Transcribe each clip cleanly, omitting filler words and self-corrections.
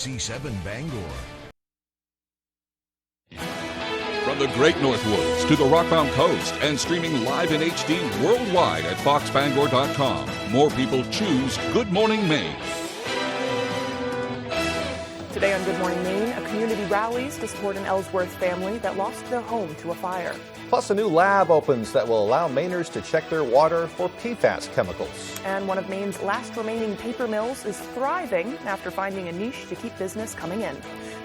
C7 Bangor. From the Great Northwoods to the Rockbound Coast and streaming live in HD worldwide at foxbangor.com. More people choose Good Morning Maine. Today on Good Morning Maine, a community rallies to support an Ellsworth family that lost their home to a fire. Plus, a new lab opens that will allow Mainers to check their water for PFAS chemicals. And one of Maine's last remaining paper mills is thriving after finding a niche to keep business coming in.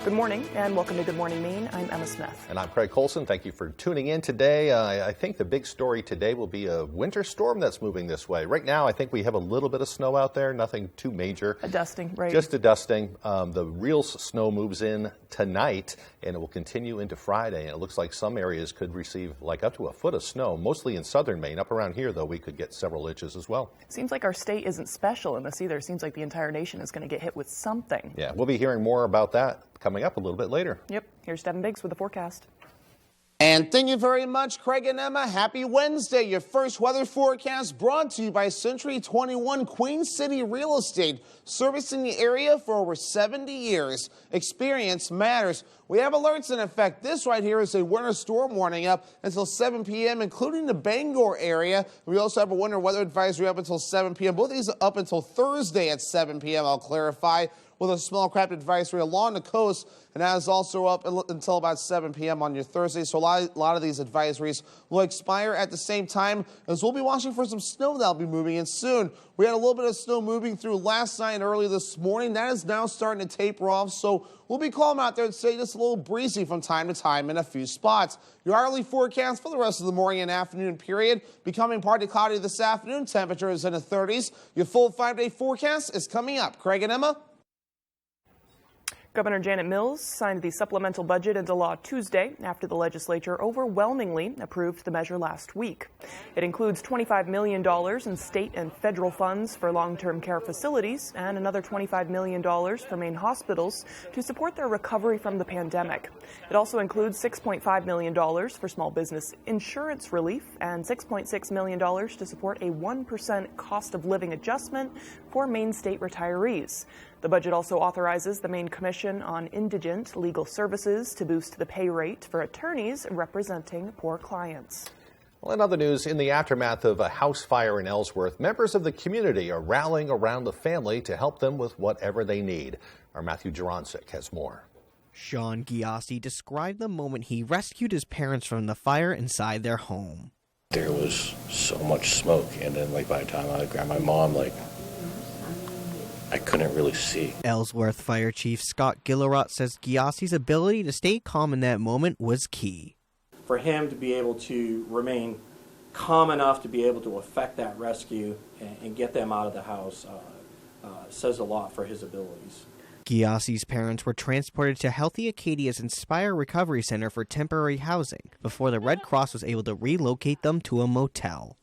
Good morning and welcome to Good Morning Maine. I'm Emma Smith. And I'm Craig Colson. Thank you for tuning in today. I think the big story today will be a winter storm that's moving this way. Right now, I think we have a little bit of snow out there, nothing too major. A dusting, right? Just a dusting. The real snow moves in tonight and it will continue into Friday. And it looks like some areas could receive like up to a foot of snow, mostly in southern Maine. Up around here, though, we could get several inches as well. Seems like our state isn't special in this either. Seems like the entire nation is going to get hit with something. Yeah, we'll be hearing more about that coming up a little bit later. Yep. Here's Devin Biggs with the forecast. And thank you very much, Craig and Emma. Happy Wednesday. Your first weather forecast brought to you by Century 21 Queen City Real Estate, servicing the area for over 70 years. Experience matters. We have alerts in effect. This right here is a winter storm warning up until 7 p.m., including the Bangor area. We also have a winter weather advisory up until 7 p.m. Both of these are up until Thursday at 7 p.m., I'll clarify, with a small craft advisory along the coast, and that is also up until about 7 p.m. on your Thursday. So a lot of these advisories will expire at the same time, as we'll be watching for some snow that will be moving in soon. We had a little bit of snow moving through last night and early this morning. That is now starting to taper off, so we'll be calm out there and say just a little breezy from time to time in a few spots. Your hourly forecast for the rest of the morning and afternoon period, becoming partly cloudy this afternoon. Temperatures in the 30s. Your full 5-day forecast is coming up. Craig and Emma. Governor Janet Mills signed the supplemental budget into law Tuesday after the legislature overwhelmingly approved the measure last week. It includes $25 million in state and federal funds for long-term care facilities and another $25 million for Maine hospitals to support their recovery from the pandemic. It also includes $6.5 million for small business insurance relief and $6.6 million to support a 1% cost of living adjustment for Maine state retirees. The budget also authorizes the Maine Commission on Indigent Legal Services to boost the pay rate for attorneys representing poor clients. Well, in other news, in the aftermath of a house fire in Ellsworth, members of the community are rallying around the family to help them with whatever they need. Our Matthew Jurancic has more. Sean Giassi described the moment he rescued his parents from the fire inside their home. There was so much smoke, and then by the time I grabbed my mom, I couldn't really see. Ellsworth Fire Chief Scott Gillerot says Giassi's ability to stay calm in that moment was key. For him to be able to remain calm enough to be able to effect that rescue and get them out of the house says a lot for his abilities. Giassi's parents were transported to Healthy Acadia's Inspire Recovery Center for temporary housing before the Red Cross was able to relocate them to a motel.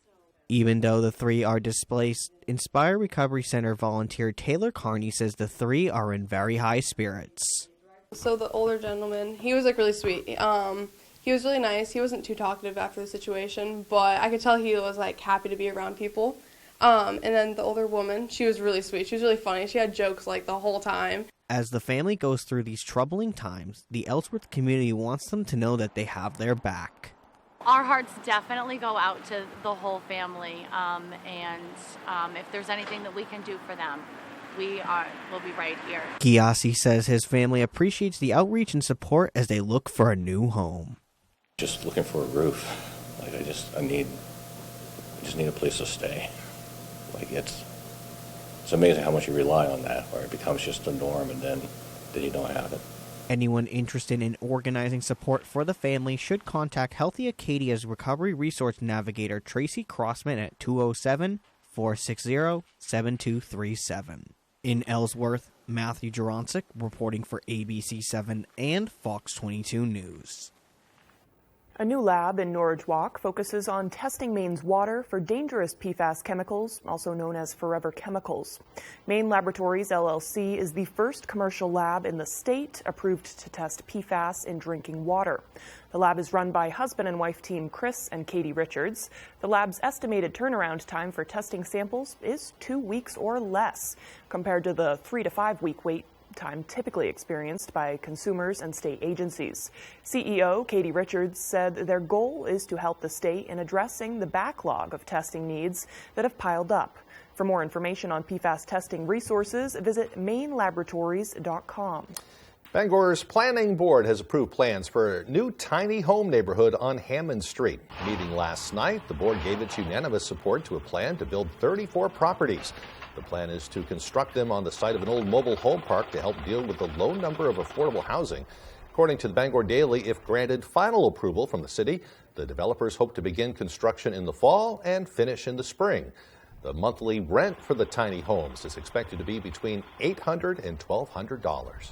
Even though the three are displaced, Inspire Recovery Center volunteer Taylor Carney says the three are in very high spirits. So the older gentleman, he was really sweet. He was really nice. He wasn't too talkative after the situation, but I could tell he was happy to be around people. And then the older woman, she was really sweet. She was really funny. She had jokes the whole time. As the family goes through these troubling times, the Ellsworth community wants them to know that they have their back. Our hearts definitely go out to the whole family, and if there's anything that we can do for them, we'll be right here. Giassi says his family appreciates the outreach and support as they look for a new home. Just looking for a roof. I just need a place to stay. It's amazing how much you rely on that, where it becomes just the norm, and then you don't have it. Anyone interested in organizing support for the family should contact Healthy Acadia's Recovery Resource Navigator Tracy Crossman at 207-460-7237. In Ellsworth, Matthew Jurancic reporting for ABC7 and Fox 22 News. A new lab in Norridgewock focuses on testing Maine's water for dangerous PFAS chemicals, also known as forever chemicals. Maine Laboratories, LLC, is the first commercial lab in the state approved to test PFAS in drinking water. The lab is run by husband and wife team Chris and Katie Richards. The lab's estimated turnaround time for testing samples is 2 weeks or less, compared to the 3 to 5 week wait time typically experienced by consumers and state agencies. CEO Katie Richards said their goal is to help the state in addressing the backlog of testing needs that have piled up. For more information on PFAS testing resources, visit mainlaboratories.com. Bangor's Planning Board has approved plans for a new tiny home neighborhood on Hammond Street. Meeting last night, the board gave its unanimous support to a plan to build 34 properties. The plan is to construct them on the site of an old mobile home park to help deal with the low number of affordable housing. According to the Bangor Daily, if granted final approval from the city, the developers hope to begin construction in the fall and finish in the spring. The monthly rent for the tiny homes is expected to be between $800 and $1,200.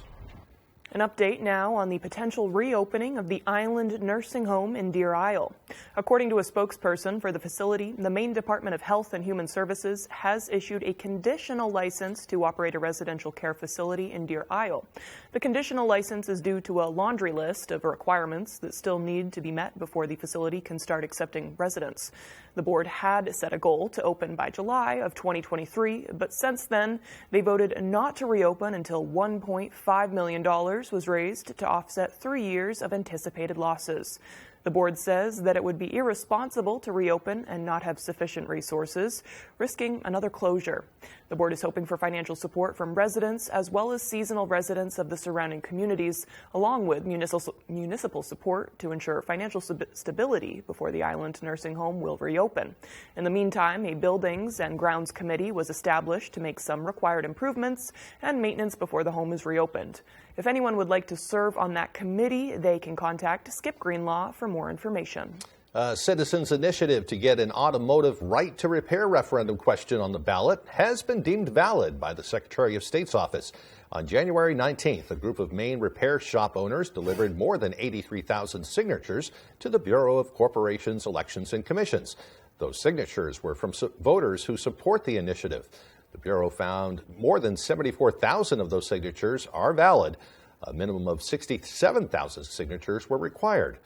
An update now on the potential reopening of the Island Nursing Home in Deer Isle. According to a spokesperson for the facility, the Maine Department of Health and Human Services has issued a conditional license to operate a residential care facility in Deer Isle. The conditional license is due to a laundry list of requirements that still need to be met before the facility can start accepting residents. The board had set a goal to open by July of 2023, but since then, they voted not to reopen until $1.5 million was raised to offset 3 years of anticipated losses. The board says that it would be irresponsible to reopen and not have sufficient resources, risking another closure. The board is hoping for financial support from residents as well as seasonal residents of the surrounding communities, along with municipal support to ensure financial stability before the Island Nursing Home will reopen. In the meantime, a Buildings and Grounds Committee was established to make some required improvements and maintenance before the home is reopened. If anyone would like to serve on that committee, they can contact Skip Greenlaw for more information. A citizens' initiative to get an automotive right to repair referendum question on the ballot has been deemed valid by the Secretary of State's office. On January 19th, a group of Maine repair shop owners delivered more than 83,000 signatures to the Bureau of Corporations, Elections, and Commissions. Those signatures were from voters who support the initiative. The Bureau found more than 74,000 of those signatures are valid. A minimum of 67,000 signatures were required.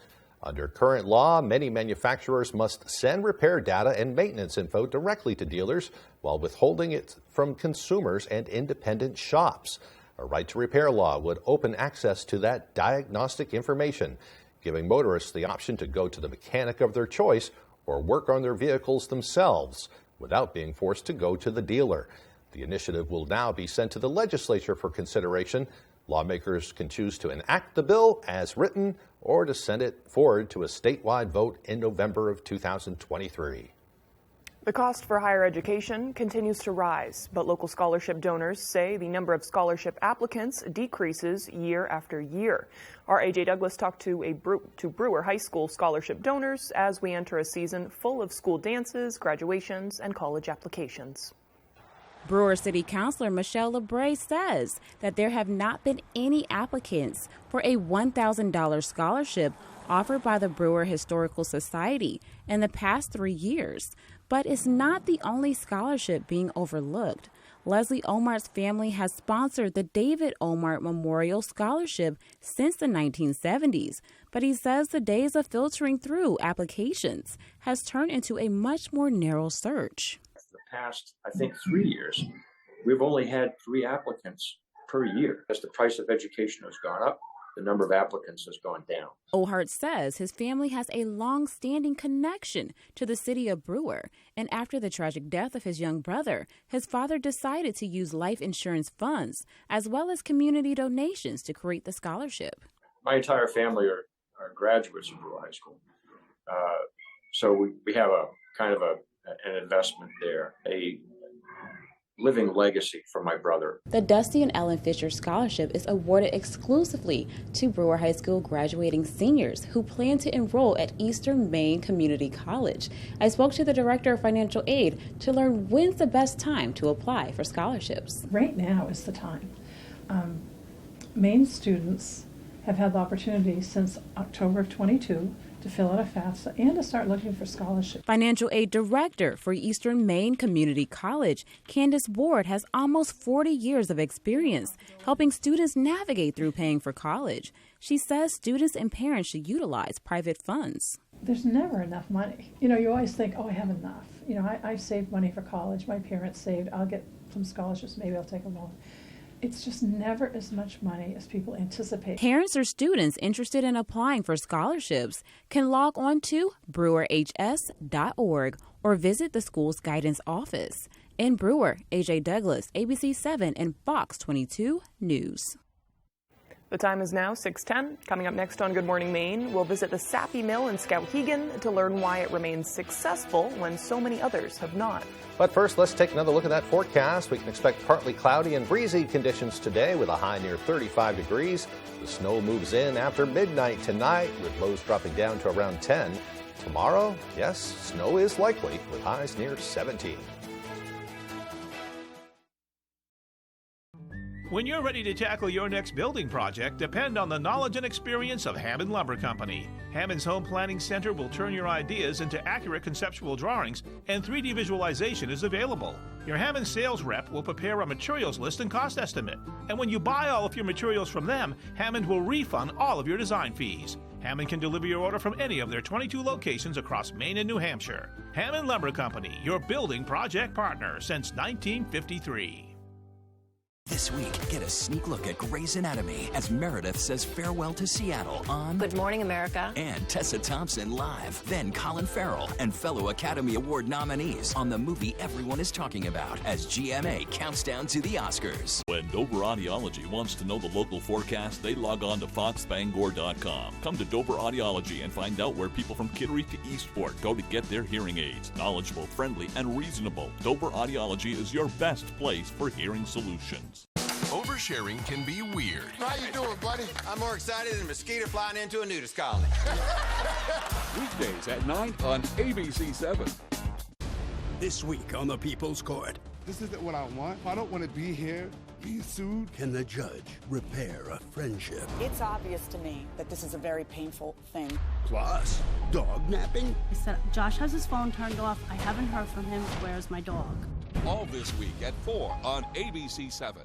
Under current law, many manufacturers must send repair data and maintenance info directly to dealers while withholding it from consumers and independent shops. A right to repair law would open access to that diagnostic information, giving motorists the option to go to the mechanic of their choice or work on their vehicles themselves without being forced to go to the dealer. The initiative will now be sent to the legislature for consideration. Lawmakers can choose to enact the bill as written or to send it forward to a statewide vote in November of 2023. The cost for higher education continues to rise, but local scholarship donors say the number of scholarship applicants decreases year after year. Our AJ Douglas talked to Brewer High School scholarship donors as we enter a season full of school dances, graduations, and college applications. Brewer City Councilor Michelle LeBray says that there have not been any applicants for a $1,000 scholarship offered by the Brewer Historical Society in the past 3 years. But it's not the only scholarship being overlooked. Leslie Omart's family has sponsored the David Omart Memorial Scholarship since the 1970s, but he says the days of filtering through applications has turned into a much more narrow search. The past, I think, 3 years, we've only had 3 applicants per year. As the price of education has gone up, the number of applicants has gone down. Ohart says his family has a long-standing connection to the city of Brewer, and after the tragic death of his young brother, his father decided to use life insurance funds as well as community donations to create the scholarship. My entire family are graduates of Brewer High School, so we have a kind of an investment there, a living legacy for my brother. The Dusty and Ellen Fisher Scholarship is awarded exclusively to Brewer High School graduating seniors who plan to enroll at Eastern Maine Community College. I spoke to the Director of Financial Aid to learn when's the best time to apply for scholarships. Right now is the time. Maine students have had the opportunity since October of 22 to fill out a FAFSA and to start looking for scholarships. Financial Aid Director for Eastern Maine Community College, Candace Ward, has almost 40 years of experience helping students navigate through paying for college. She says students and parents should utilize private funds. There's never enough money. You know, you always think, oh, I have enough. You know, I saved money for college. My parents saved. I'll get some scholarships. Maybe I'll take a loan. It's just never as much money as people anticipate. Parents or students interested in applying for scholarships can log on to brewerhs.org or visit the school's guidance office. In Brewer, AJ Douglas, ABC7 and Fox 22 News. The time is now 6:10. Coming up next on Good Morning Maine, we'll visit the Sappi Mill in Skowhegan to learn why it remains successful when so many others have not. But first, let's take another look at that forecast. We can expect partly cloudy and breezy conditions today with a high near 35 degrees. The snow moves in after midnight tonight with lows dropping down to around 10. Tomorrow, yes, snow is likely with highs near 17. When you're ready to tackle your next building project, depend on the knowledge and experience of Hammond Lumber Company. Hammond's Home Planning Center will turn your ideas into accurate conceptual drawings, and 3D visualization is available. Your Hammond sales rep will prepare a materials list and cost estimate. And when you buy all of your materials from them, Hammond will refund all of your design fees. Hammond can deliver your order from any of their 22 locations across Maine and New Hampshire. Hammond Lumber Company, your building project partner since 1953. This week, get a sneak look at Grey's Anatomy as Meredith says farewell to Seattle on Good Morning America and Tessa Thompson live. Then Colin Farrell and fellow Academy Award nominees on the movie everyone is talking about as GMA counts down to the Oscars. When Dover Audiology wants to know the local forecast, they log on to foxbangor.com. Come to Dover Audiology and find out where people from Kittery to Eastport go to get their hearing aids. Knowledgeable, friendly, and reasonable. Dover Audiology is your best place for hearing solutions. Oversharing can be weird. How you doing, buddy? I'm more excited than a mosquito flying into a nudist colony. Weekdays at 9 on ABC7. This week on the People's Court. This isn't what I want. I don't want to be here, being sued. Can the judge repair a friendship? It's obvious to me that this is a very painful thing. Plus, dog napping? He said, Josh has his phone turned off. I haven't heard from him. Where's my dog? All this week at 4 on ABC7.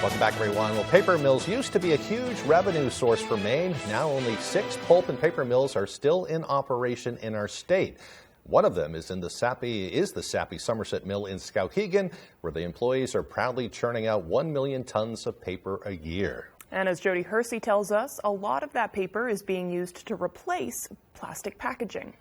Welcome back, everyone. Well, paper mills used to be a huge revenue source for Maine. Now only 6 pulp and paper mills are still in operation in our state. One of them is the Sappi Somerset Mill in Skowhegan, where the employees are proudly churning out 1 million tons of paper a year. And as Jody Hersey tells us, a lot of that paper is being used to replace plastic packaging.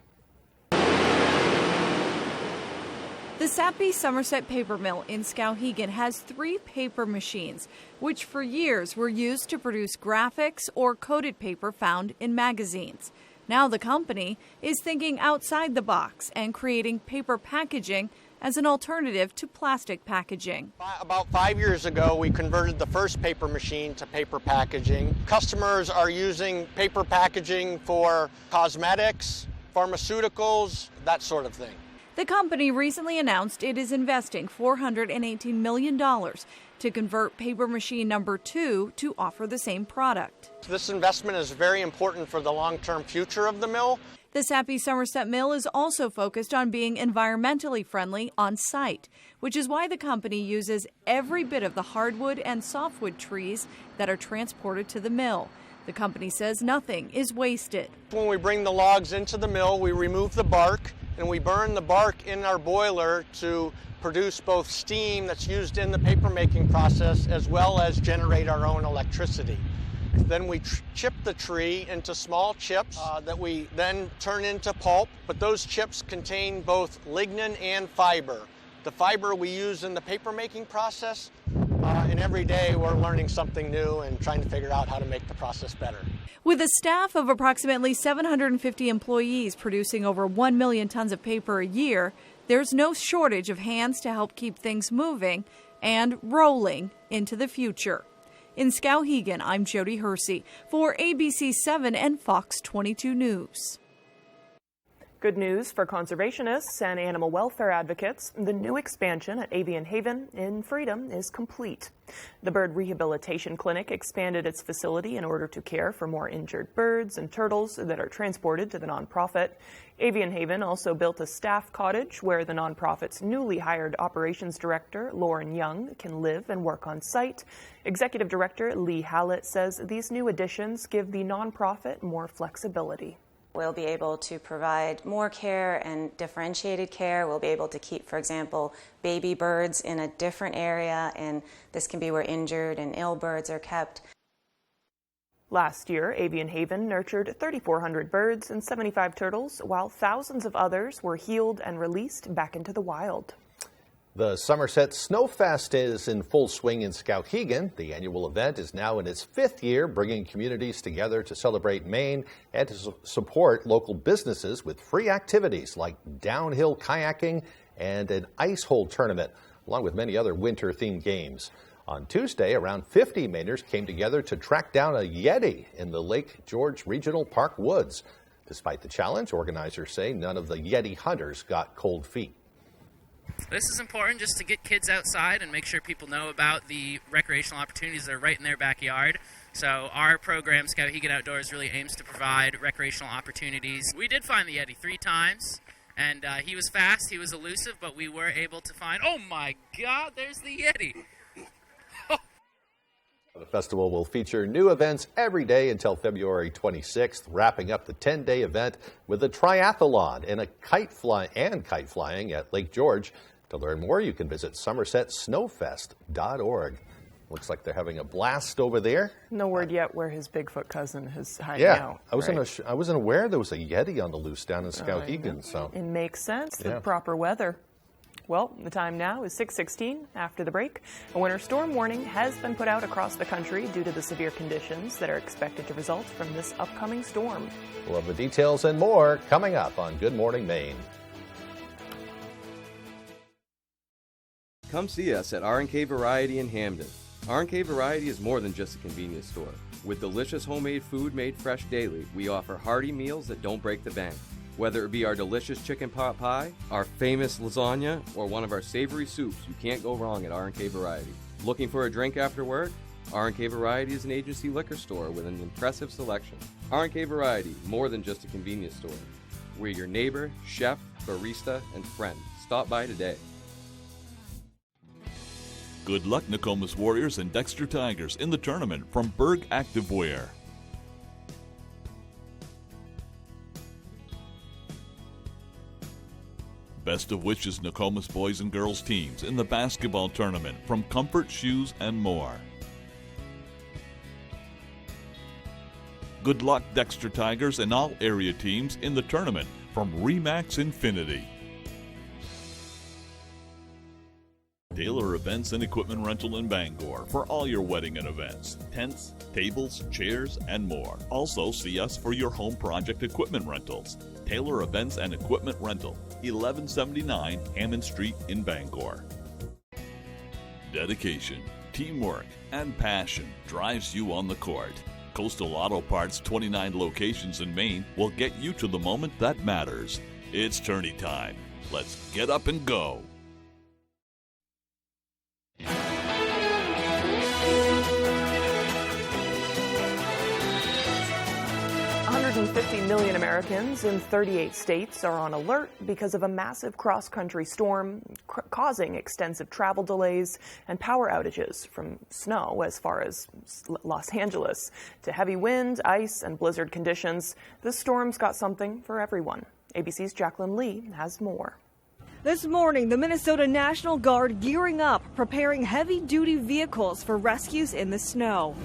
The Sappi Somerset Paper Mill in Skowhegan has 3 paper machines, which for years were used to produce graphics or coated paper found in magazines. Now the company is thinking outside the box and creating paper packaging as an alternative to plastic packaging. About 5 years ago, we converted the first paper machine to paper packaging. Customers are using paper packaging for cosmetics, pharmaceuticals, that sort of thing. The company recently announced it is investing $418 million to convert paper machine number 2 to offer the same product. This investment is very important for the long-term future of the mill. The Sappi Somerset Mill is also focused on being environmentally friendly on site, which is why the company uses every bit of the hardwood and softwood trees that are transported to the mill. The company says nothing is wasted. When we bring the logs into the mill, we remove the bark and we burn the bark in our boiler to produce both steam that's used in the paper making process as well as generate our own electricity. Then we chip the tree into small chips that we then turn into pulp, but those chips contain both lignin and fiber. The fiber we use in the paper making process, and every day we're learning something new and trying to figure out how to make the process better. With a staff of approximately 750 employees producing over 1 million tons of paper a year, there's no shortage of hands to help keep things moving and rolling into the future. In Skowhegan, I'm Jody Hersey for ABC7 and Fox 22 News. Good news for conservationists and animal welfare advocates. The new expansion at Avian Haven in Freedom is complete. The Bird Rehabilitation Clinic expanded its facility in order to care for more injured birds and turtles that are transported to the nonprofit. Avian Haven also built a staff cottage where the nonprofit's newly hired operations director, Lauren Young, can live and work on site. Executive Director Lee Hallett says these new additions give the nonprofit more flexibility. We'll be able to provide more care and differentiated care. We'll be able to keep, for example, baby birds in a different area, and this can be where injured and ill birds are kept. Last year, Avian Haven nurtured 3,400 birds and 75 turtles, while thousands of others were healed and released back into the wild. The Somerset Snowfest is in full swing in Skowhegan. The annual event is now in its 5th year, bringing communities together to celebrate Maine and to support local businesses with free activities like downhill kayaking and an ice hole tournament, along with many other winter-themed games. On Tuesday, around 50 Mainers came together to track down a Yeti in the Lake George Regional Park woods. Despite the challenge, organizers say none of the Yeti hunters got cold feet. This is important just to get kids outside and make sure people know about the recreational opportunities that are right in their backyard. So our program, Skowhegan Outdoors, really aims to provide recreational opportunities. We did find the Yeti 3 times, and he was fast, he was elusive, but we were able to find, oh my God, there's the Yeti. The festival will feature new events every day until February 26th, wrapping up the 10-day event with a triathlon and kite flying at Lake George. To learn more, you can visit somersetsnowfest.org. Looks like they're having a blast over there. No word yet where his Bigfoot cousin is hiding out. I wasn't aware there was a Yeti on the loose down in Skowhegan. So it makes sense. The proper weather. Well, the time now is 6:16. After the break, a winter storm warning has been put out across the country due to the severe conditions that are expected to result from this upcoming storm. We'll have the details and more coming up on Good Morning Maine. Come see us at R&K Variety in Hamden. R&K Variety is more than just a convenience store. With delicious homemade food made fresh daily, we offer hearty meals that don't break the bank. Whether it be our delicious chicken pot pie, our famous lasagna, or one of our savory soups, you can't go wrong at R&K Variety. Looking for a drink after work? R&K Variety is an agency liquor store with an impressive selection. R&K Variety, more than just a convenience store. We're your neighbor, chef, barista, and friend. Stop by today. Good luck, Nokomis Warriors and Dexter Tigers in the tournament from Berg Activewear. Best of wishes, Nokomis boys and girls teams in the basketball tournament from Comfort Shoes and more. Good luck, Dexter Tigers and all area teams in the tournament from Remax Infinity. Taylor Events and Equipment Rental in Bangor for all your wedding and events. Tents, tables, chairs, and more. Also see us for your home project equipment rentals. Taylor Events and Equipment Rental, 1179 Hammond Street in Bangor. Dedication, teamwork, and passion drives you on the court. Coastal Auto Parts' 29 locations in Maine will get you to the moment that matters. It's tourney time. Let's get up and go. 150 million Americans in 38 states are on alert because of a massive cross-country storm causing extensive travel delays and power outages, from snow as far as Los Angeles to heavy wind, ice, and blizzard conditions. This storm's got something for everyone. ABC's Jacqueline Lee has more. This morning, the Minnesota National Guard gearing up, preparing heavy-duty vehicles for rescues in the snow.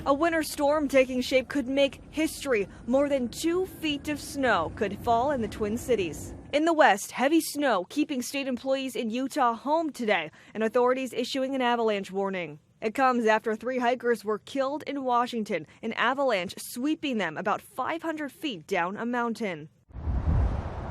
A winter storm taking shape could make history. More than 2 feet of snow could fall in the Twin Cities. In the West, heavy snow keeping state employees in Utah home today, and authorities issuing an avalanche warning. It comes after 3 hikers were killed in Washington, an avalanche sweeping them about 500 feet down a mountain.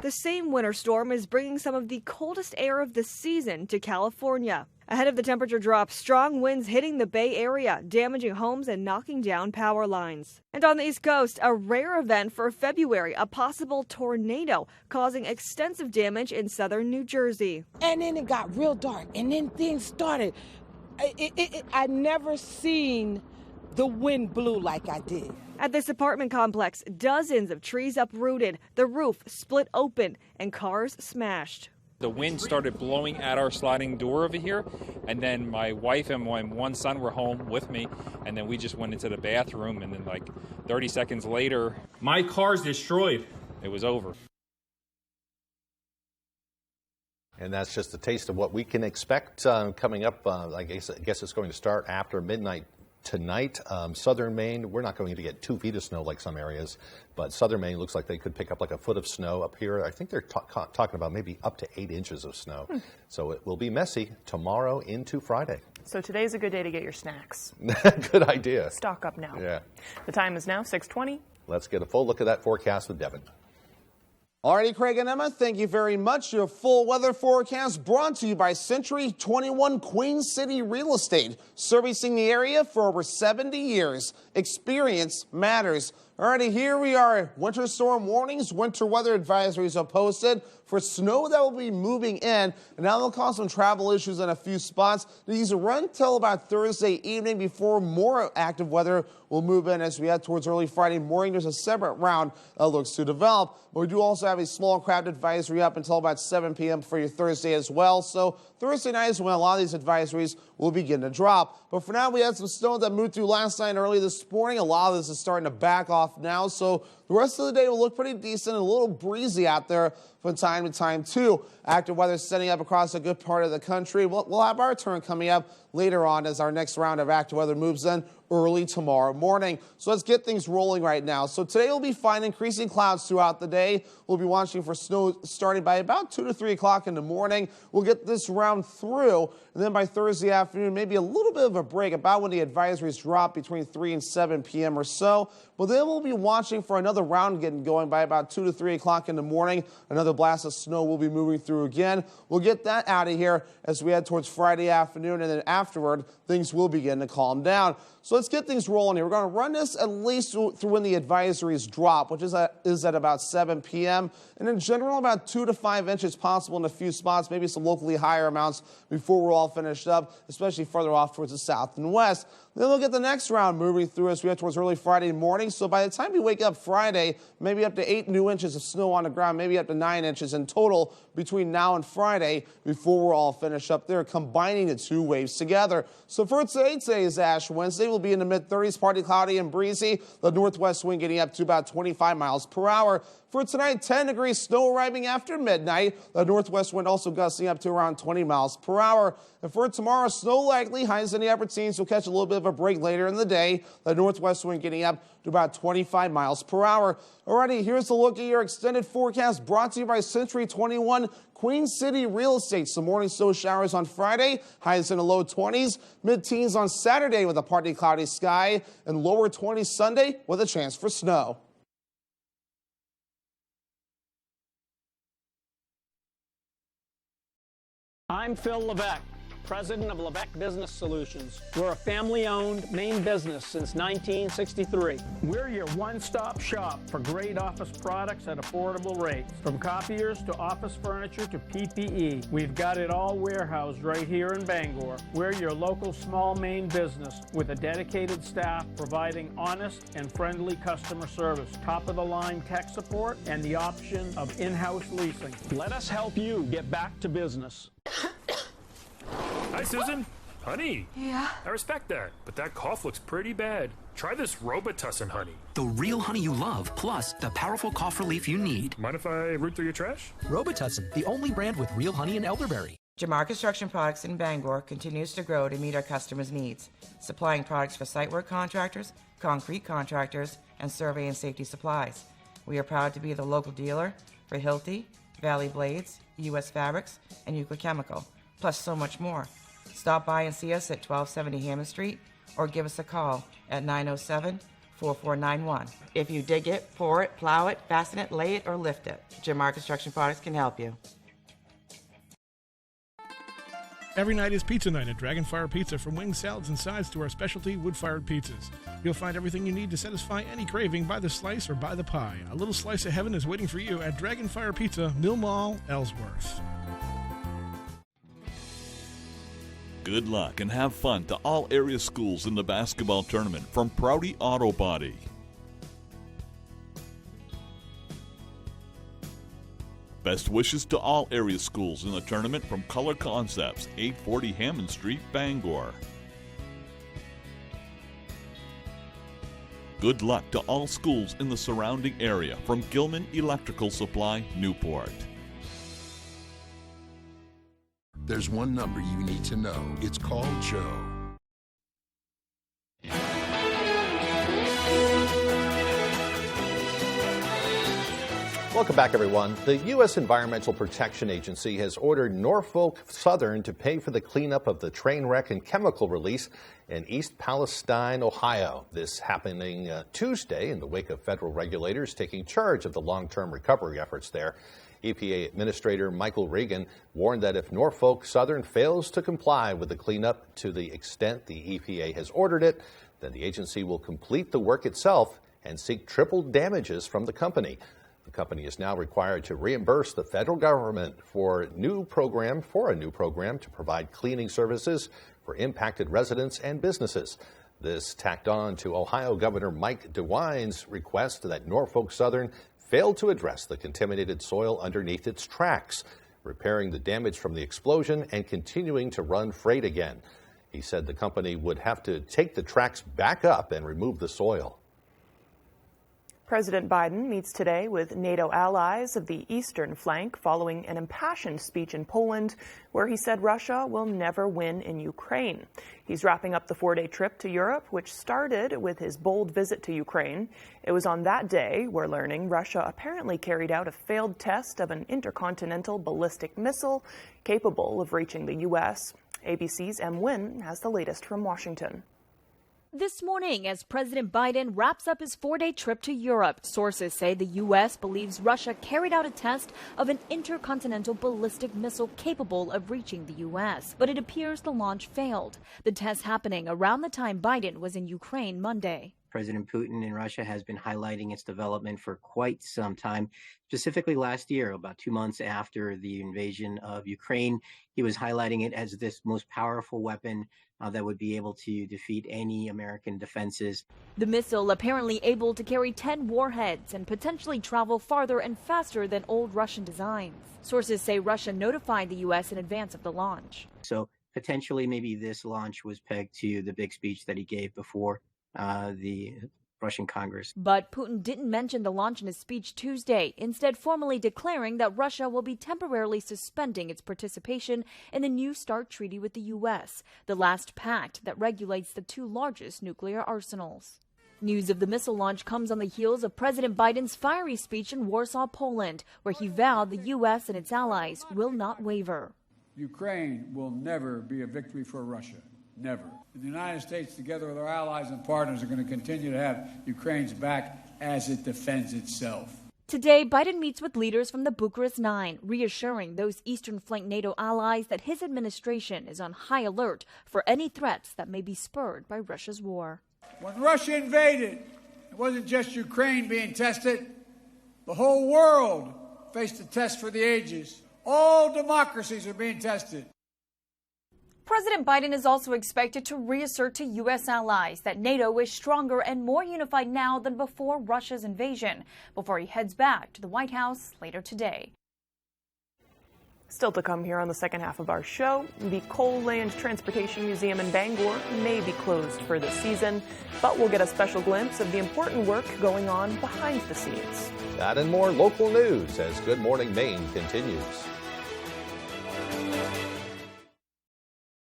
The same winter storm is bringing some of the coldest air of the season to California. Ahead of the temperature drop, strong winds hitting the Bay Area, damaging homes and knocking down power lines. And on the East Coast, a rare event for February, a possible tornado causing extensive damage in southern New Jersey. And then it got real dark, and then things started. I never seen the wind blew like I did. At this apartment complex, dozens of trees uprooted, the roof split open, and cars smashed. The wind started blowing at our sliding door over here, and then my wife and my one son were home with me, and then we just went into the bathroom, and then like 30 seconds later, my car's destroyed. It was over. And that's just a taste of what we can expect coming up. I guess it's going to start after midnight tonight. Southern Maine, we're not going to get 2 feet of snow like some areas, but southern Maine looks like they could pick up like a foot of snow up here. I think they're talking about maybe up to 8 inches of snow. So it will be messy tomorrow into Friday. So today's a good day to get your snacks. Good idea. Stock up now. Yeah. The time is now 6:20. Let's get a full look at that forecast with Devin. Alrighty, Craig and Emma, thank you very much. Your full weather forecast brought to you by Century 21 Queen City Real Estate, servicing the area for over 70 years. Experience matters. Alrighty, here we are. Winter storm warnings, winter weather advisories are posted for snow that will be moving in, and now they'll cause some travel issues in a few spots. These will run till about Thursday evening before more active weather will move in as we head towards early Friday morning. There's a separate round that looks to develop, but we do also have a small craft advisory up until about 7 p.m. for your Thursday as well. So Thursday night is when a lot of these advisories will begin to drop. But for now, we had some snow that moved through last night and early this morning. A lot of this is starting to back off now, so the rest of the day will look pretty decent and a little breezy out there from time to time, too. Active weather setting up across a good part of the country. We'll have our turn coming up later on as our next round of active weather moves in early tomorrow morning. So let's get things rolling right now. So today we'll be fine, increasing clouds throughout the day. We'll be watching for snow starting by about 2 to 3 o'clock in the morning. We'll get this round through, and then by Thursday afternoon, maybe a little bit of a break about when the advisories drop between 3 and 7 p.m. or so. But then we'll be watching for another round getting going by about 2 to 3 o'clock in the morning. Another blast of snow will be moving through again. We'll get that out of here as we head towards Friday afternoon, and then afterward, things will begin to calm down. So let's get things rolling here. We're going to run this at least through when the advisories drop, which is at about 7 p.m. And in general, about 2 to 5 inches possible in a few spots, maybe some locally higher amounts before we're all finished up, especially further off towards the south and west. Then we'll get the next round moving through as we head towards early Friday morning. So by the time we wake up Friday, maybe up to 8 new inches of snow on the ground, maybe up to 9 inches in total between now and Friday before we're all finished up there, combining the two waves together. So for today is Ash Wednesday. We'll be in the mid-30s, partly cloudy and breezy. The northwest wind getting up to about 25 miles per hour. For tonight, 10 degrees, snow arriving after midnight. The northwest wind also gusting up to around 20 miles per hour. And for tomorrow, snow likely, highs in the upper teens. We'll catch a little bit of a break later in the day. The northwest wind getting up to about 25 miles per hour. Alrighty, here's a look at your extended forecast brought to you by Century 21 Queen City Real Estate. Some morning snow showers on Friday, highs in the low 20s, mid-teens on Saturday with a partly cloudy sky, and lower 20s Sunday with a chance for snow. I'm Phil Levesque, president of Levesque Business Solutions. We're a family-owned Maine business since 1963. We're your one-stop shop for great office products at affordable rates. From copiers to office furniture to PPE, we've got it all warehoused right here in Bangor. We're your local small Maine business with a dedicated staff providing honest and friendly customer service, top-of-the-line tech support, and the option of in-house leasing. Let us help you get back to business. Hi, Susan. Honey. Yeah? I respect that, but that cough looks pretty bad. Try this Robitussin honey. The real honey you love, plus the powerful cough relief you need. Mind if I root through your trash? Robitussin, the only brand with real honey and elderberry. Jamar Construction Products in Bangor continues to grow to meet our customers' needs, supplying products for site work contractors, concrete contractors, and survey and safety supplies. We are proud to be the local dealer for Hilti, Valley Blades, U.S. Fabrics, and Euclid Chemical, plus so much more. Stop by and see us at 1270 Hammond Street or give us a call at 907-4491. If you dig it, pour it, plow it, fasten it, lay it, or lift it, Jamar Construction Products can help you. Every night is pizza night at Dragonfire Pizza. From wings, salads, and sides to our specialty wood-fired pizzas. You'll find everything you need to satisfy any craving by the slice or by the pie. A little slice of heaven is waiting for you at Dragonfire Pizza, Mill Mall, Ellsworth. Good luck and have fun to all area schools in the basketball tournament from Prouty Auto Body. Best wishes to all area schools in the tournament from Color Concepts, 840 Hammond Street, Bangor. Good luck to all schools in the surrounding area from Gilman Electrical Supply, Newport. There's one number you need to know. It's called Joe. Welcome back, everyone. The U.S. Environmental Protection Agency has ordered Norfolk Southern to pay for the cleanup of the train wreck and chemical release in East Palestine, Ohio. This happening Tuesday in the wake of federal regulators taking charge of the long-term recovery efforts there. EPA Administrator Michael Regan warned that if Norfolk Southern fails to comply with the cleanup to the extent the EPA has ordered it, then the agency will complete the work itself and seek triple damages from the company. The company is now required to reimburse the federal government for a new program to provide cleaning services for impacted residents and businesses. This tacked on to Ohio Governor Mike DeWine's request that Norfolk Southern failed to address the contaminated soil underneath its tracks, repairing the damage from the explosion and continuing to run freight again. He said the company would have to take the tracks back up and remove the soil. President Biden meets today with NATO allies of the eastern flank following an impassioned speech in Poland where he said Russia will never win in Ukraine. He's wrapping up the 4-day trip to Europe, which started with his bold visit to Ukraine. It was on that day, we're learning, Russia apparently carried out a failed test of an intercontinental ballistic missile capable of reaching the U.S. ABC's M. Nguyen has the latest from Washington. This morning, as President Biden wraps up his 4-day trip to Europe, sources say the U.S. believes Russia carried out a test of an intercontinental ballistic missile capable of reaching the U.S. But it appears the launch failed. The test happening around the time Biden was in Ukraine Monday. President Putin in Russia has been highlighting its development for quite some time. Specifically last year, about 2 months after the invasion of Ukraine, he was highlighting it as this most powerful weapon that would be able to defeat any American defenses. The missile apparently able to carry 10 warheads and potentially travel farther and faster than old Russian designs. Sources say Russia notified the U.S. in advance of the launch. So potentially maybe this launch was pegged to the big speech that he gave before the Russian Congress. But Putin didn't mention the launch in his speech Tuesday, instead formally declaring that Russia will be temporarily suspending its participation in the New START treaty with the U.S., the last pact that regulates the two largest nuclear arsenals. News of the missile launch comes on the heels of President Biden's fiery speech in Warsaw, Poland, where he vowed the U.S. and its allies will not waver. Ukraine will never be a victory for Russia. Never. And the United States, together with our allies and partners, are going to continue to have Ukraine's back as it defends itself. Today, Biden meets with leaders from the Bucharest Nine, reassuring those Eastern Flank NATO allies that his administration is on high alert for any threats that may be spurred by Russia's war. When Russia invaded, it wasn't just Ukraine being tested. The whole world faced a test for the ages. All democracies are being tested. President Biden is also expected to reassert to U.S. allies that NATO is stronger and more unified now than before Russia's invasion, before he heads back to the White House later today. Still to come here on the second half of our show, the Coal Land Transportation Museum in Bangor may be closed for this season, but we'll get a special glimpse of the important work going on behind the scenes. That and more local news as Good Morning Maine continues.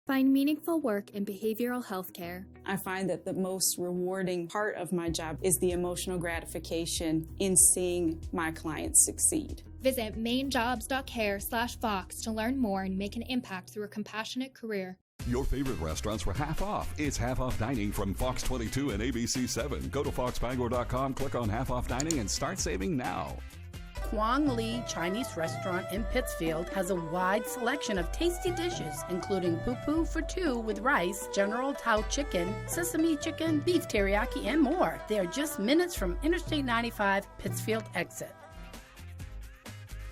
Find meaningful work in behavioral health care. I find that the most rewarding part of my job is the emotional gratification in seeing my clients succeed. Visit mainjobs.care/Fox to learn more and make an impact through a compassionate career. Your favorite restaurants for half off. It's half off dining from Fox 22 and ABC 7. Go to foxbangor.com, click on half off dining, and start saving now. Kwang Li Chinese Restaurant in Pittsfield has a wide selection of tasty dishes, including poo-poo for two with rice, General Tao chicken, sesame chicken, beef teriyaki, and more. They are just minutes from Interstate 95 Pittsfield exit.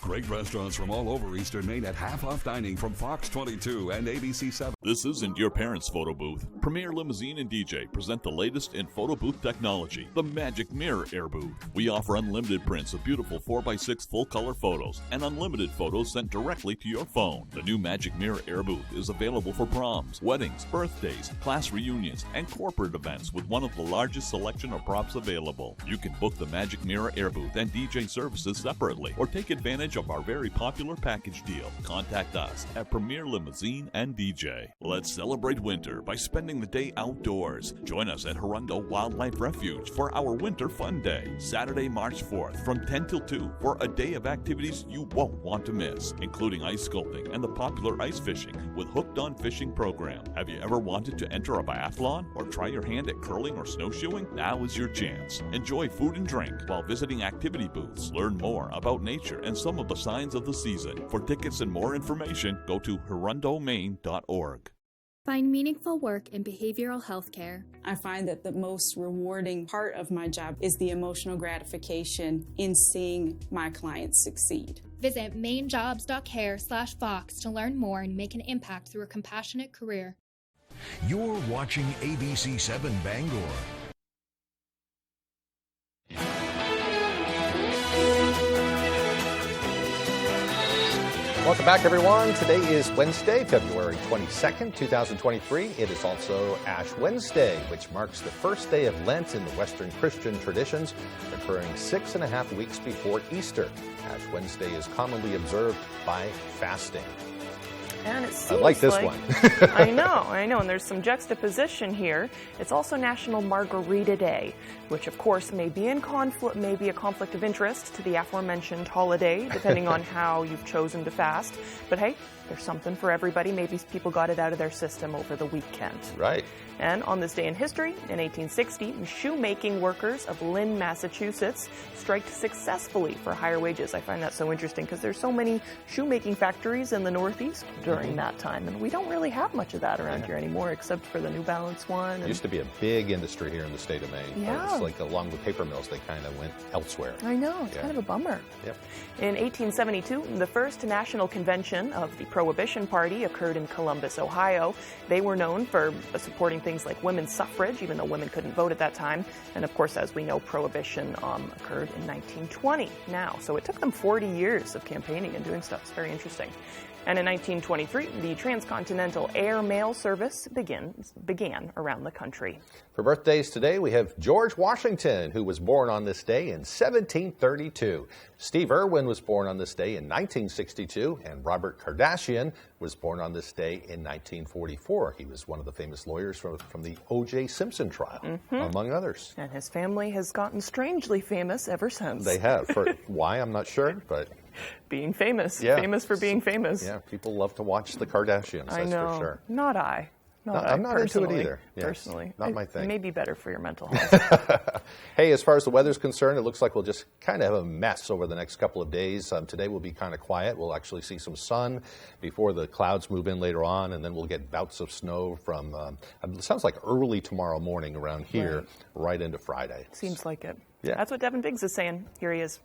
Great restaurants from all over Eastern Maine at half-off dining from Fox 22 and ABC 7. This isn't your parents' photo booth. Premier Limousine and DJ present the latest in photo booth technology, the Magic Mirror Air Booth. We offer unlimited prints of beautiful 4x6 full-color photos and unlimited photos sent directly to your phone. The new Magic Mirror Air Booth is available for proms, weddings, birthdays, class reunions, and corporate events with one of the largest selection of props available. You can book the Magic Mirror Air Booth and DJ services separately or take advantage of our very popular package deal. Contact us at Premier Limousine and DJ. Let's celebrate winter by spending the day outdoors. Join us at Hirundo Wildlife Refuge for our Winter Fun Day, Saturday, March 4th from 10 till 2 for a day of activities you won't want to miss, including ice sculpting and the popular ice fishing with Hooked on Fishing program. Have you ever wanted to enter a biathlon or try your hand at curling or snowshoeing? Now is your chance. Enjoy food and drink while visiting activity booths. Learn more about nature and some of the signs of the season. For tickets and more information, go to hirundomaine.org. Find meaningful work in behavioral health care. I find that the most rewarding part of my job is the emotional gratification in seeing my clients succeed. Visit mainjobs.care/Fox to learn more and make an impact through a compassionate career. You're watching ABC 7 Bangor. Welcome back, everyone. Today is Wednesday, February 22nd, 2023. It is also Ash Wednesday, which marks the first day of Lent in the Western Christian traditions, occurring 6.5 weeks before Easter. Ash Wednesday is commonly observed by fasting. And it seems I like this one. I know. And there's some juxtaposition here. It's also National Margarita Day, which of course may be a conflict of interest to the aforementioned holiday, depending on how you've chosen to fast. But hey, there's something for everybody. Maybe people got it out of their system over the weekend. Right. And on this day in history, in 1860, shoemaking workers of Lynn, Massachusetts, striked successfully for higher wages. I find that so interesting because there's so many shoemaking factories in the Northeast during that time, and we don't really have much of that around here anymore, except for the New Balance one. It used to be a big industry here in the state of Maine. Yeah. It's like along with paper mills, they kind of went elsewhere. I know. It's kind of a bummer. Yep. In 1872, the first national convention of the Prohibition Party occurred in Columbus, Ohio. They were known for supporting things like women's suffrage, even though women couldn't vote at that time. And of course, as we know, Prohibition occurred in 1920 now. So it took them 40 years of campaigning and doing stuff. It's very interesting. And in 1923, the transcontinental air mail service began around the country. For birthdays today, we have George Washington, who was born on this day in 1732. Steve Irwin was born on this day in 1962, and Robert Kardashian was born on this day in 1944. He was one of the famous lawyers from the O.J. Simpson trial, among others. And his family has gotten strangely famous ever since. They have. For why, I'm not sure, but... being famous. Yeah. Famous for being famous. Yeah, people love to watch the Kardashians, that's I know. for sure. Not I. I'm not into it either. Yes, personally. not my thing. It may be better for your mental health. Hey, as far as the weather's concerned, it looks like we'll just kind of have a mess over the next couple of days. Today will be kind of quiet. We'll actually see some sun before the clouds move in later on, and then we'll get bouts of snow from, it sounds like early tomorrow morning around here, right into Friday. Seems like it. Yeah. That's what Devin Biggs is saying. Here he is.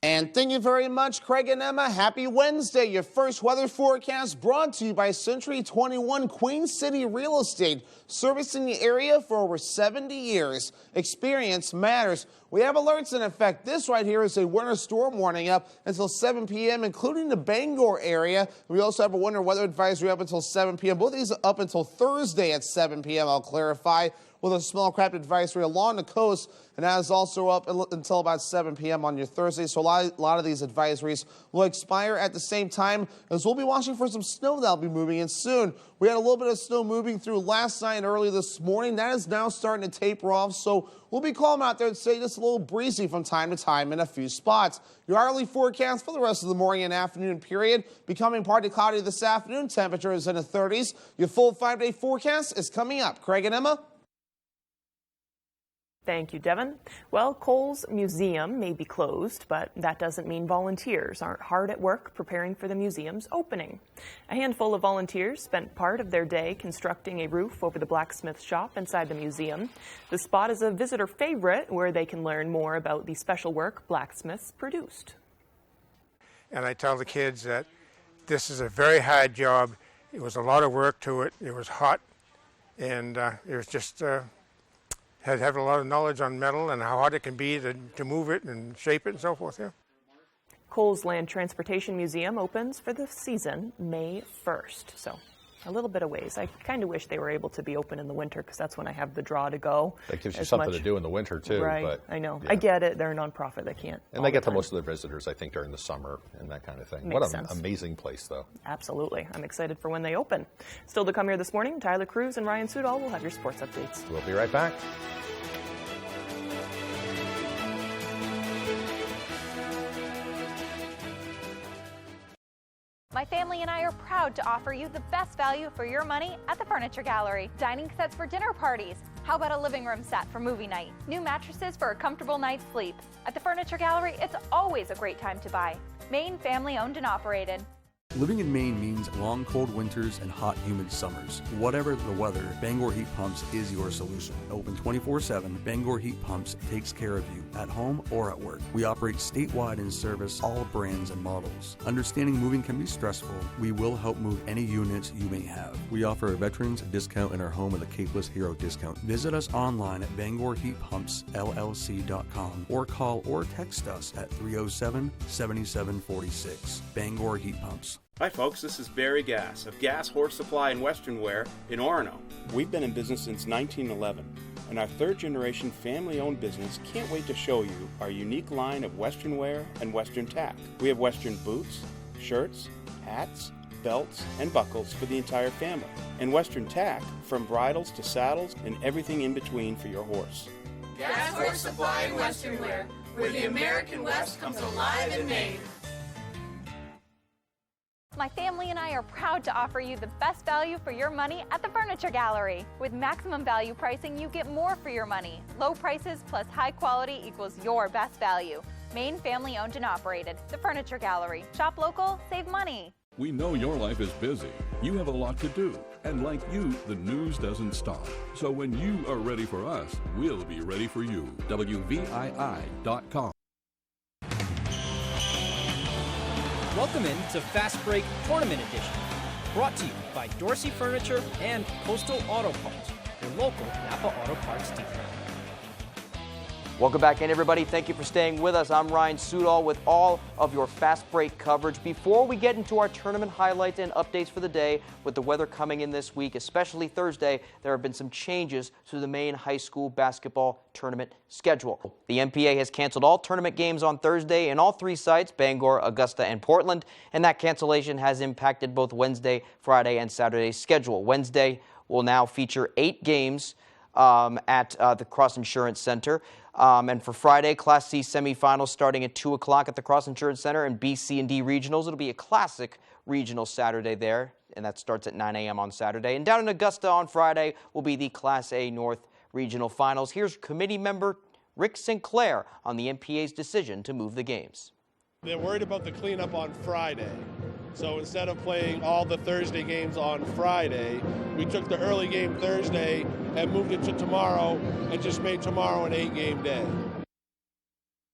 And thank you very much, Craig and Emma. Happy Wednesday. Your first weather forecast brought to you by Century 21 Queen City Real Estate, servicing the area for over 70 years. Experience matters. We have alerts in effect. This right here is a winter storm warning up until 7 p.m., including the Bangor area. We also have a winter weather advisory up until 7 p.m. Both of these are up until Thursday at 7 p.m., I'll clarify, with a small craft advisory along the coast, and that is also up until about 7 p.m. on your Thursday. So a lot of these advisories will expire at the same time, as we'll be watching for some snow that'll be moving in soon. We had a little bit of snow moving through last night and early this morning. That is now starting to taper off, so we'll be calm out there and say just a little breezy from time to time in a few spots. Your hourly forecast for the rest of the morning and afternoon period, becoming partly cloudy this afternoon. Temperature is in the 30s. Your full 5-day forecast is coming up. Craig and Emma. Thank you, Devin. Well, Cole's Museum may be closed, but that doesn't mean volunteers aren't hard at work preparing for the museum's opening. A handful of volunteers spent part of their day constructing a roof over the blacksmith shop inside the museum. The spot is a visitor favorite where they can learn more about the special work blacksmiths produced. and I tell the kids that this is a very hard job. It was a lot of work to it. It was hot, and it was just having a lot of knowledge on metal and how hard it can be to move it and shape it and so forth. Yeah. Coles Land Transportation Museum opens for the season May 1st, so a little bit of ways. I kind of wish they were able to be open in the winter because that's when I have the draw to go. That gives you something to do in the winter, too. Right, but, I know. yeah. I get it. They're a nonprofit. They can't. And they get to most of their visitors, I think, during the summer and that kind of thing. Makes What sense. an amazing place, though. Absolutely. I'm excited for when they open. Still to come here this morning, Tyler Cruz and Ryan Sudol will have your sports updates. We'll be right back. My family and I are proud to offer you the best value for your money at the Furniture Gallery. Dining sets for dinner parties. How about a living room set for movie night? New mattresses for a comfortable night's sleep. At the Furniture Gallery, it's always a great time to buy. Maine family owned and operated. Living in Maine means long, cold winters and hot, humid summers. Whatever the weather, Bangor Heat Pumps is your solution. Open 24/7, Bangor Heat Pumps takes care of you at home or at work. We operate statewide and service all brands and models. Understanding moving can be stressful. We will help move any units you may have. We offer a veterans discount in our home with a Capeless Hero discount. Visit us online at BangorHeatPumpsLLC.com or call or text us at 307-7746. Bangor Heat Pumps. Hi folks, this is Barry Gass of Gas Horse Supply and Western Wear in Orono. We've been in business since 1911, and our third-generation family-owned business can't wait to show you our unique line of Western wear and Western tack. We have Western boots, shirts, hats, belts, and buckles for the entire family, and Western tack from bridles to saddles and everything in between for your horse. Gas Horse Supply and Western Wear, where the American West comes alive in Maine. My family and I are proud to offer you the best value for your money at the Furniture Gallery. With maximum value pricing, you get more for your money. Low prices plus high quality equals your best value. Maine family owned and operated. The Furniture Gallery. Shop local, save money. We know your life is busy. You have a lot to do. And like you, the news doesn't stop. So when you are ready for us, we'll be ready for you. WVII.com. Welcome in to Fast Break Tournament Edition, brought to you by Dorsey Furniture and Coastal Auto Parts, your local Napa Auto Parts dealer. Welcome back in, everybody. Thank you for staying with us. I'm Ryan Sudol with all of your Fast Break coverage. Before we get into our tournament highlights and updates for the day, with the weather coming in this week, especially Thursday, there have been some changes to the Maine high school basketball tournament schedule. The MPA has canceled all tournament games on Thursday in all three sites, Bangor, Augusta, and Portland, and that cancellation has impacted both Wednesday, Friday, and Saturday's schedule. Wednesday will now feature 8 games at the Cross Insurance Center. And for Friday, Class C semifinals starting at 2 o'clock at the Cross Insurance Center, and B, C, and D regionals. It'll be a classic regional Saturday there, and that starts at 9 a.m. on Saturday. And down in Augusta on Friday will be the Class A North regional finals. Here's committee member Rick Sinclair on the MPA's decision to move the games. They're worried about the cleanup on Friday. So instead of playing all the Thursday games on Friday, we took the early game Thursday and moved it to tomorrow and just made tomorrow an 8-game day.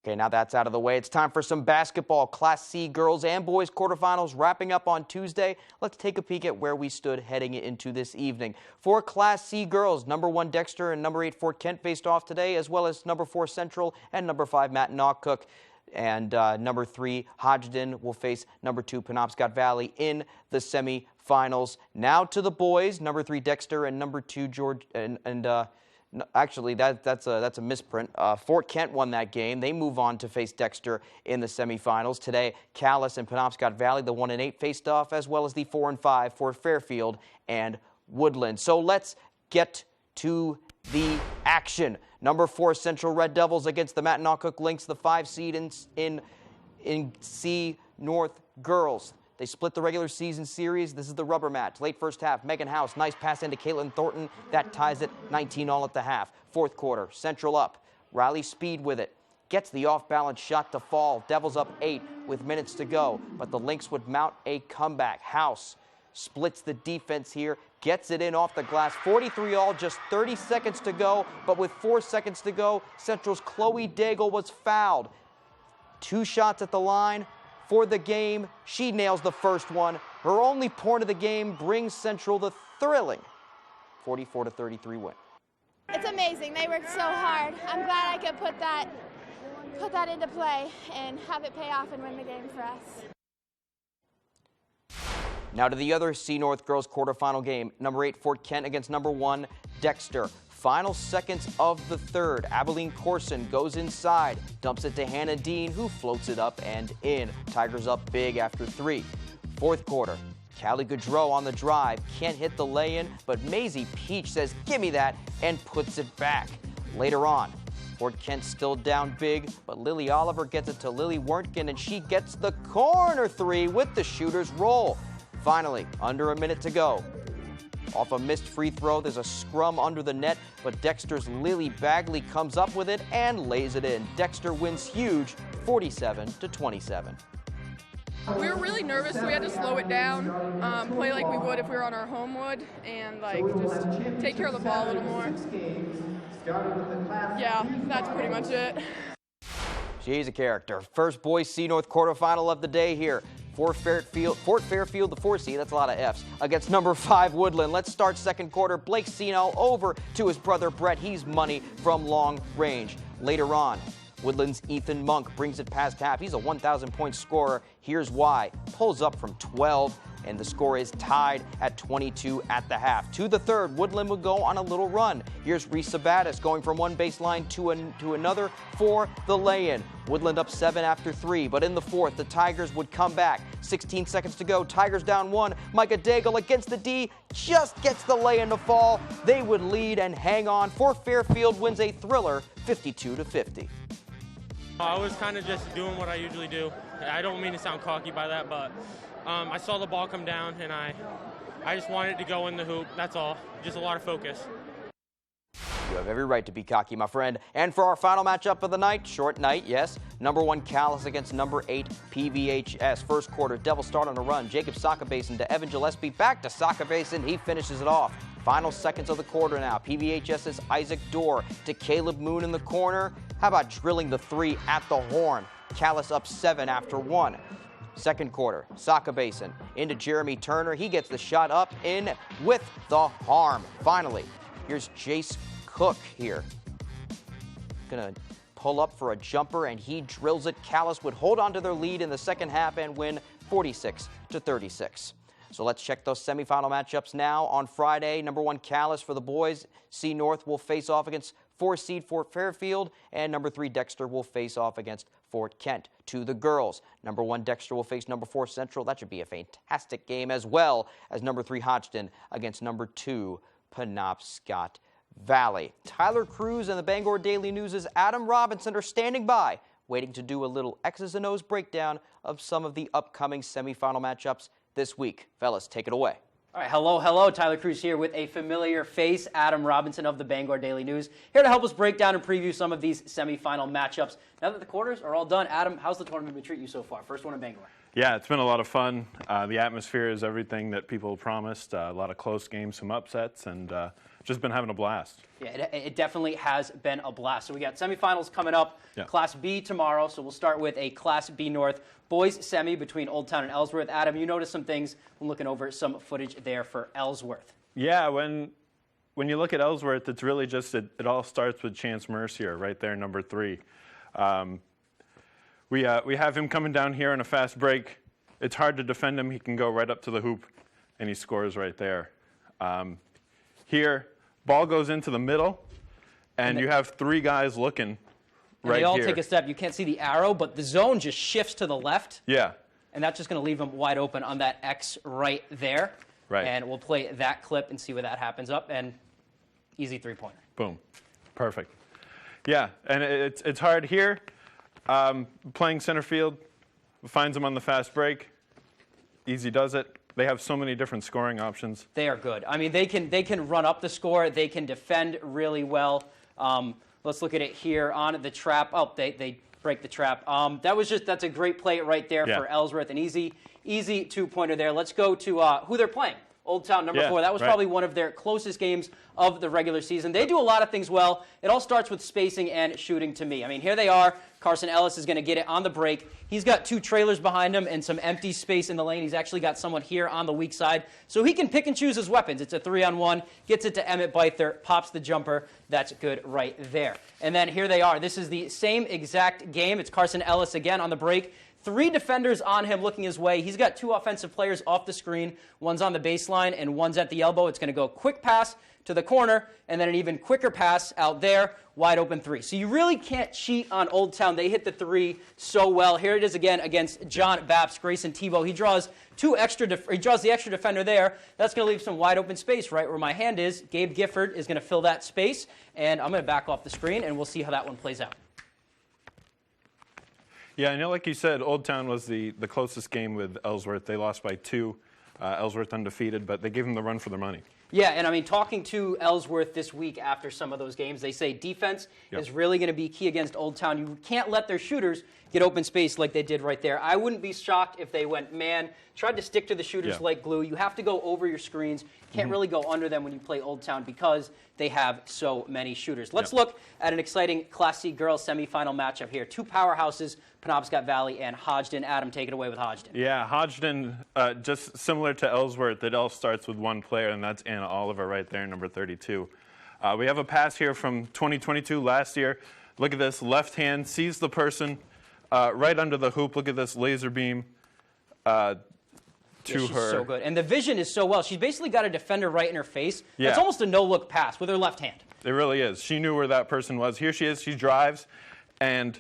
Okay, now that's out of the way. It's time for some basketball. Class C girls and boys quarterfinals wrapping up on Tuesday. Let's take a peek at where we stood heading into this evening. For Class C girls, number 1 Dexter and number 8 Fort Kent faced off today, as well as number 4 Central and number 5 Mackinac Cook. And number 3 Hodgdon will face number 2 Penobscot Valley in the semifinals. Now to the boys, number 3 Dexter and number 2 George actually that's a misprint. Fort Kent won that game. They move on to face Dexter in the semifinals. Today, Calais and Penobscot Valley, the 1 and 8 faced off, as well as the 4 and 5 for Fairfield and Woodland. So let's get to the action. Number 4 Central Red Devils against the Mackinac Lynx, the 5 seed in C North girls. They split the regular season series. This is the rubber match. Late first half, Megan House, nice pass into Caitlin Thornton. That ties it 19-all at the half. Fourth quarter, Central up. Riley Speed with it. Gets the off-balance shot to fall. Devils up 8 with minutes to go. But the Lynx would mount a comeback. House splits the defense here. Gets it in off the glass. 43-all, just 30 seconds to go. But with 4 seconds to go, Central's Chloe Daigle was fouled. 2 shots at the line. for the game. She nails the first one. Her only point of the game brings Central the thrilling 44-33 win. It's amazing. They worked so hard. I'm glad I could put that into play and have it pay off and win the game for us. Now to the other C North girls quarterfinal game. Number 8 Fort Kent against number 1 Dexter. Final seconds of the third. Abilene Corson goes inside, dumps it to Hannah Dean, who floats it up and in. Tigers up big after 3. Fourth quarter. Callie Gaudreau on the drive, can't hit the lay-in, but Maisie Peach says, "Give me that," and puts it back. Later on, Fort Kent still down big, but Lily Oliver gets it to Lily Werntgen, and she gets the corner 3 with the shooter's roll. Finally, under a minute to go. Off a missed free throw, there's a scrum under the net, but Dexter's Lily Bagley comes up with it and lays it in. Dexter wins huge, 47-27. We were really nervous, so we had to slow it down, play like we would if we were on our home wood, and just take care of the ball a little more. Yeah, that's pretty much it. She's a character. First boys C North quarterfinal of the day here. Fort Fairfield, the 4 seed, that's a lot of Fs, against number 5 Woodland. Let's start second quarter. Blake Seno over to his brother Brett. He's money from long range. Later on, Woodland's Ethan Monk brings it past half. He's a 1,000-point scorer. Here's why. Pulls up from 12, and the score is tied at 22 at the half. To the third, Woodland would go on a little run. Here's Reese Sabatis going from one baseline to another for the lay-in. Woodland up 7 after 3, but in the fourth, the Tigers would come back. 16 seconds to go. Tigers down 1. Micah Daigle against the D just gets the lay-in to fall. They would lead and hang on. Fort Fairfield wins a thriller 52-50. I was kind of just doing what I usually do. I don't mean to sound cocky by that, but I saw the ball come down, and I just wanted it to go in the hoop. That's all. Just a lot of focus. You have every right to be cocky, my friend. And for our final matchup of the night, short night, yes, number 1 Callis against number 8 PVHS. First quarter, Devils start on a run. Jacob Sakabasin to Evan Gillespie, back to Sakabasin. He finishes it off. Final seconds of the quarter now. PVHS's Isaac Dorr to Caleb Moon in the corner. How about drilling the 3 at the horn? Callis up 7 after 1. Second quarter, Sakabasin into Jeremy Turner. He gets the shot up in with the harm. Finally, here's Jace Cook here. Gonna pull up for a jumper, and he drills it. Callis would hold on to their lead in the second half and win 46-36. So let's check those semifinal matchups now. On Friday, number 1 Callis for the boys. C North will face off against 4 seed Fort Fairfield, and number 3 Dexter will face off against Fort Kent. To the girls, number 1 Dexter will face number 4 Central. That should be a fantastic game, as well as number 3 Hodgdon against number 2 Penobscot Valley. Tyler Cruz and the Bangor Daily News' Adam Robinson are standing by, waiting to do a little X's and O's breakdown of some of the upcoming semifinal matchups this week. Fellas, take it away. All right, hello. Tyler Cruz here with a familiar face, Adam Robinson of the Bangor Daily News, here to help us break down and preview some of these semifinal matchups. Now that the quarters are all done, Adam, how's the tournament been treating you so far? First one in Bangor. Yeah, it's been a lot of fun. The atmosphere is everything that people promised. A lot of close games, some upsets, and just been having a blast. Yeah, it definitely has been a blast. So we got semifinals coming up. Yeah. Class B tomorrow. So we'll start with a Class B North boys semi between Old Town and Ellsworth. Adam, you noticed some things when looking over some footage there for Ellsworth. Yeah, when you look at Ellsworth, it's really just it all starts with Chance Mercier right there, number 3. We have him coming down here on a fast break. It's hard to defend him. He can go right up to the hoop, and he scores right there. Here, ball goes into the middle, and you have 3 guys looking right here. They all take a step. You can't see the arrow, but the zone just shifts to the left. Yeah. And that's just going to leave him wide open on that X right there. Right. And we'll play that clip and see where that happens up, and easy 3-pointer. Boom. Perfect. Yeah, and it's hard here. Playing center field, finds him on the fast break. Easy does it. They have so many different scoring options. They are good. I mean, they can run up the score. They can defend really well. Let's look at it here on the trap. Oh, they break the trap. That's a great play right there for Ellsworth. An easy 2-pointer there. Let's go to who they're playing. Old Town, number Yeah, 4. That was right. probably one of their closest games of the regular season. They do a lot of things well. It all starts with spacing and shooting to me. I mean, here they are. Carson Ellis is going to get it on the break. He's got 2 trailers behind him and some empty space in the lane. He's actually got someone here on the weak side. So he can pick and choose his weapons. It's a 3-on-1. Gets it to Emmett Byther. Pops the jumper. That's good right there. And then here they are. This is the same exact game. It's Carson Ellis again on the break. 3 defenders on him looking his way. He's got 2 offensive players off the screen. One's on the baseline and one's at the elbow. It's going to go quick pass to the corner and then an even quicker pass out there. Wide open 3. So you really can't cheat on Old Town. They hit the 3 so well. Here it is again against John Baps, Grayson Tebow. He draws the extra defender there. That's going to leave some wide open space right where my hand is. Gabe Gifford is going to fill that space. And I'm going to back off the screen and we'll see how that one plays out. Yeah, I know, like you said, Old Town was the closest game with Ellsworth. They lost by 2. Ellsworth undefeated, but they gave them the run for their money. Yeah, and I mean, talking to Ellsworth this week after some of those games, they say defense is really going to be key against Old Town. You can't let their shooters get open space like they did right there. I wouldn't be shocked if they went man, tried to stick to the shooters like glue. You have to go over your screens. Can't really go under them when you play Old Town because they have so many shooters. Let's look at an exciting Class C girls semifinal matchup here. 2 powerhouses, Penobscot Valley and Hodgdon. Adam, take it away with Hodgdon. Yeah, Hodgdon, just similar to Ellsworth, it all starts with 1 player, and that's Anna Oliver right there, number 32. We have a pass here from 2022 last year. Look at this, left hand, sees the person right under the hoop. Look at this laser beam to she's her. So good. And the vision is so well. She's basically got a defender right in her face. Yeah. It's almost a no-look pass with her left hand. It really is. She knew where that person was. Here she is. She drives, and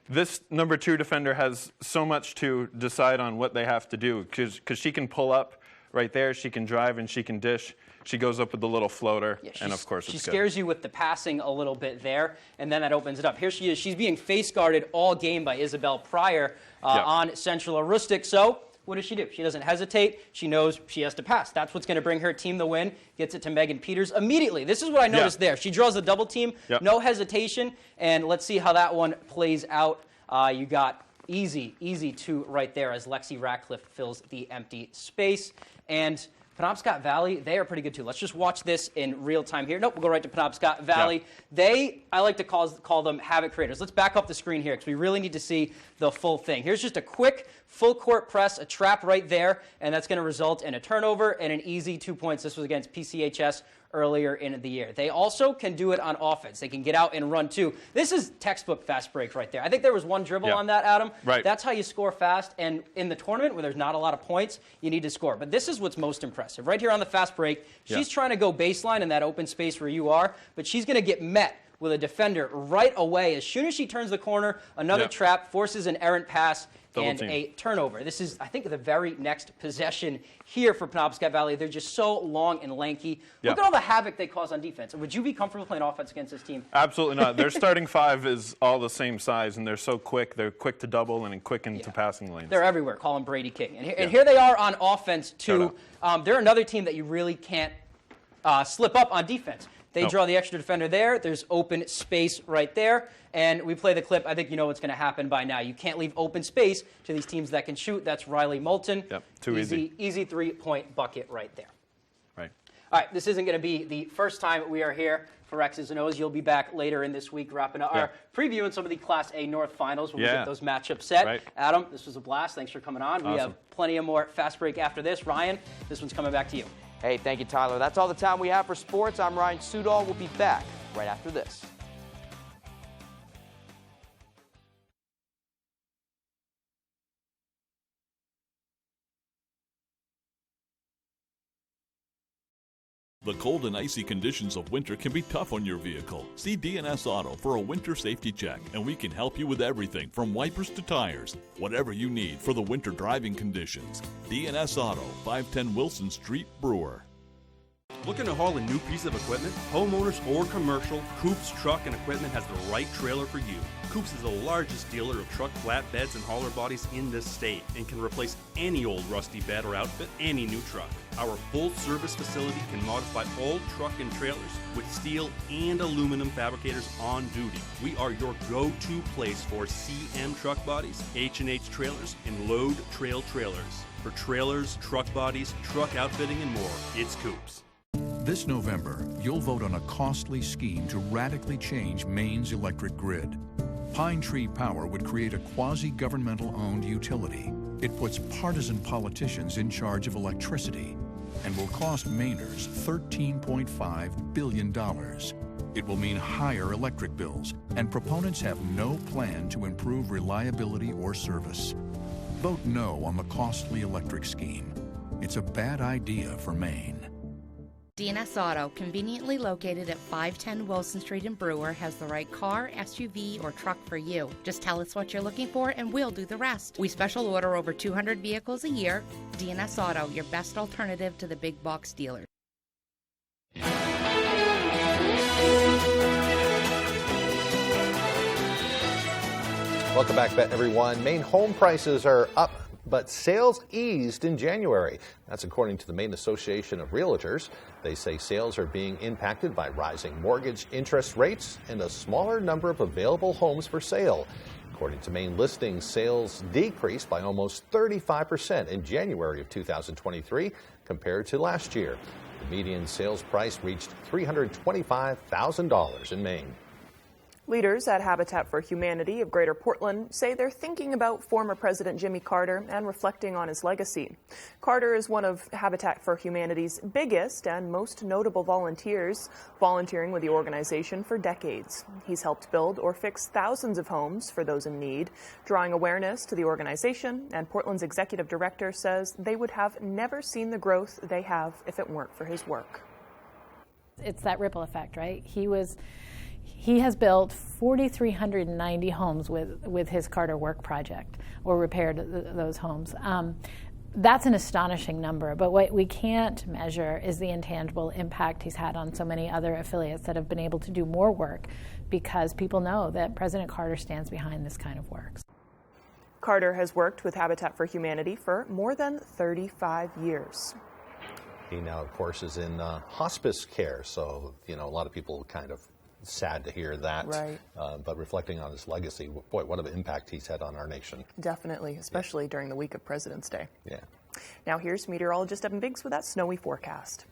this number 2 defender has so much to decide on what they have to do because she can pull up right there. She can drive and she can dish. She goes up with the little floater, and of course she it's scares good. you with the passing a little bit there, and then that opens it up. Here she is. She's being face guarded all game by Isabel Pryor on Central Aroostook. So what does she do? She doesn't hesitate. She knows she has to pass. That's what's going to bring her team the win. Gets it to Megan Peters immediately. This is what I noticed there. She draws a double team, no hesitation, and let's see how that one plays out. You got easy 2 right there as Lexi Ratcliffe fills the empty space. And Penobscot Valley, they are pretty good too. Let's just watch this in real time here. Nope, we'll go right to Penobscot Valley. I like to call them havoc creators. Let's back up the screen here because we really need to see the full thing. Here's just a quick full court press, a trap right there, and that's going to result in a turnover and an easy 2 points. This was against PCHS earlier in the year. They also can do it on offense. They can get out and run too. This is textbook fast break right there. I think there was 1 dribble on that, Adam. Right. That's how you score fast. And in the tournament where there's not a lot of points, you need to score. But this is what's most impressive. Right here on the fast break, she's trying to go baseline in that open space where you are, but she's going to get met with a defender right away. As soon as she turns the corner, another trap, forces an errant pass, and a turnover. This is, I think, the very next possession here for Penobscot Valley. They're just so long and lanky. Look at all the havoc they cause on defense. Would you be comfortable playing offense against this team? Absolutely not. Their starting 5 is all the same size, and they're so quick. They're quick to double and quick into passing lanes. They're everywhere. Call them Brady King. And here they are on offense, too. They're another team that you really can't slip up on defense. They draw the extra defender there. There's open space right there. And we play the clip. I think you know what's going to happen by now. You can't leave open space to these teams that can shoot. That's Riley Moulton. Too easy. Easy 3-point bucket right there. Right. All right, this isn't going to be the first time we are here for X's and O's. You'll be back later in this week wrapping up our previewing some of the Class A North finals when we get those matchups set. Adam, this was a blast. Thanks for coming on. We have plenty of more Fast Break after this. Ryan, this one's coming back to you. Hey, thank you, Tyler. That's all the time we have for sports. I'm Ryan Sudol. We'll be back right after this. The cold and icy conditions of winter can be tough on your vehicle. See DNS Auto for a winter safety check, and we can help you with everything from wipers to tires. Whatever you need for the winter driving conditions. DNS Auto, 510 Wilson Street, Brewer. Looking to haul a new piece of equipment? Homeowners or commercial, Coops Truck and Equipment has the right trailer for you. Coops is the largest dealer of truck flatbeds and hauler bodies in this state and can replace any old rusty bed or outfit, any new truck. Our full-service facility can modify all truck and trailers with steel and aluminum fabricators on duty. We are your go-to place for CM truck bodies, H&H trailers, and load trail trailers. For trailers, truck bodies, truck outfitting, and more, it's Coops. This November, you'll vote on a costly scheme to radically change Maine's electric grid. Pine Tree Power would create a quasi-governmental owned utility. It puts partisan politicians in charge of electricity and will cost Mainers $13.5 billion. It will mean higher electric bills, and proponents have no plan to improve reliability or service. Vote no on the costly electric scheme. It's a bad idea for Maine. DNS Auto, conveniently located at 510 Wilson Street in Brewer, has the right car, SUV, or truck for you. Just tell us what you're looking for and we'll do the rest. We special order over 200 vehicles a year. DNS Auto, your best alternative to the big box dealers. Welcome back, everyone. Maine home prices are up, but sales eased in January. That's according to the Maine Association of Realtors. They say sales are being impacted by rising mortgage interest rates and a smaller number of available homes for sale. According to Maine Listings, sales decreased by almost 35% in January of 2023 compared to last year. The median sales price reached $325,000 in Maine. Leaders at Habitat for Humanity of Greater Portland say they're thinking about former President Jimmy Carter and reflecting on his legacy. Carter is one of Habitat for Humanity's biggest and most notable volunteers, volunteering with the organization for decades. He's helped build or fix thousands of homes for those in need, drawing awareness to the organization, and Portland's executive director says they would have never seen the growth they have if it weren't for his work. It's that ripple effect, right? He has built 4,390 homes with his Carter Work Project, or repaired those homes. That's an astonishing number, but what we can't measure is the intangible impact he's had on so many other affiliates that have been able to do more work because people know that President Carter stands behind this kind of work. Carter has worked with Habitat for Humanity for more than 35 years. He now, of course, is in hospice care, so, a lot of people kind of sad to hear that. Right. But reflecting on his legacy, boy, what an impact he's had on our nation. Definitely, especially during the week of President's Day. Yeah. Now here's meteorologist Evan Biggs with that snowy forecast.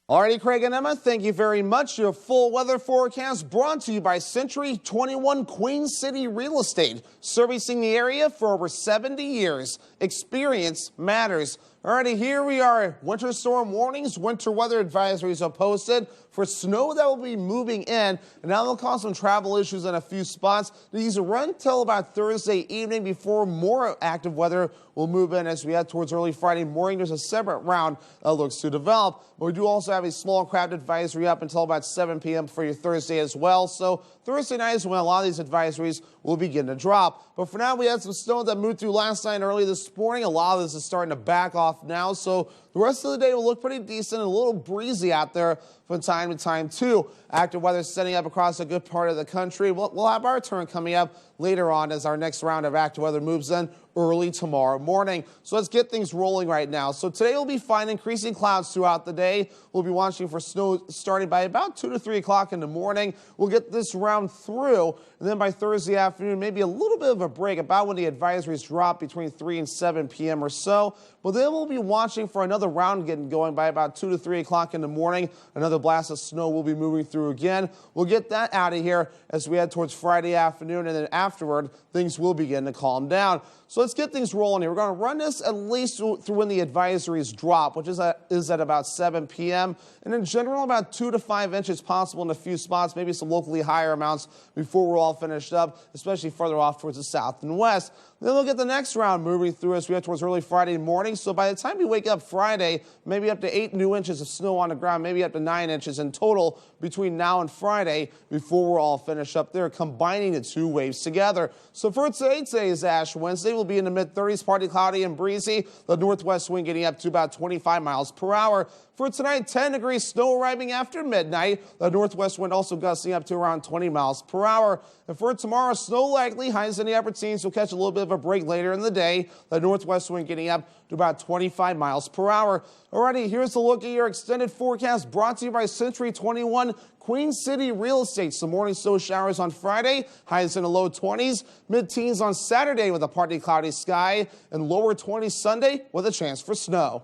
Alrighty, Craig and Emma, thank you very much. Your full weather forecast brought to you by Century 21 Queen City Real Estate, servicing the area for over 70 years. Experience matters. Alrighty, here we are. Winter storm warnings, winter weather advisories are posted for snow that will be moving in, and now they'll cause some travel issues in a few spots. These will run till about Thursday evening before more active weather will move in as we head towards early Friday morning. There's a separate round that looks to develop, but we do also have a small craft advisory up until about 7 p.m. for your Thursday as well. So Thursday night is when a lot of these advisories will begin to drop. But for now, we had some snow that moved through last night and early this morning. A lot of this is starting to back off now, so the rest of the day will look pretty decent and a little breezy out there from time to time, too. Active weather setting up across a good part of the country. We'll have our turn coming up later on as our next round of active weather moves in early tomorrow morning. So let's get things rolling right now. So today we'll be fine, increasing clouds throughout the day. We'll be watching for snow starting by about 2 to 3 o'clock in the morning. We'll get this round through, and then by Thursday afternoon, maybe a little bit of a break about when the advisories drop between 3 and 7 p.m. or so. But then we'll be watching for another round getting going by about 2 to 3 o'clock in the morning. Another blast of snow will be moving through again. We'll get that out of here as we head towards Friday afternoon, and then afterward, things will begin to calm down. So let's get things rolling here. We're going to run this at least through when the advisories drop, which is at about 7 p.m. And in general, about 2 to 5 inches possible in a few spots, maybe some locally higher amounts before we're all finished up, especially further off towards the south and west. Then we'll get the next round moving through as we head towards early Friday morning. So by the time we wake up Friday, maybe up to 8 new inches of snow on the ground, maybe up to 9 inches in total between now and Friday before we're all finished up there, combining the two waves together. So for today is Ash Wednesday. We'll be in the mid-30s, partly cloudy and breezy. The northwest wind getting up to about 25 miles per hour. For tonight, 10 degrees, snow arriving after midnight. The northwest wind also gusting up to around 20 miles per hour. And for tomorrow, snow likely, highs in the upper teens. We'll catch a little bit of a break later in the day. The northwest wind getting up to about 25 miles per hour. Alrighty, here's a look at your extended forecast brought to you by Century 21 Queen City Real Estate. Some morning snow showers on Friday, highs in the low 20s, mid-teens on Saturday with a partly cloudy cloudy sky and lower 20s Sunday with a chance for snow.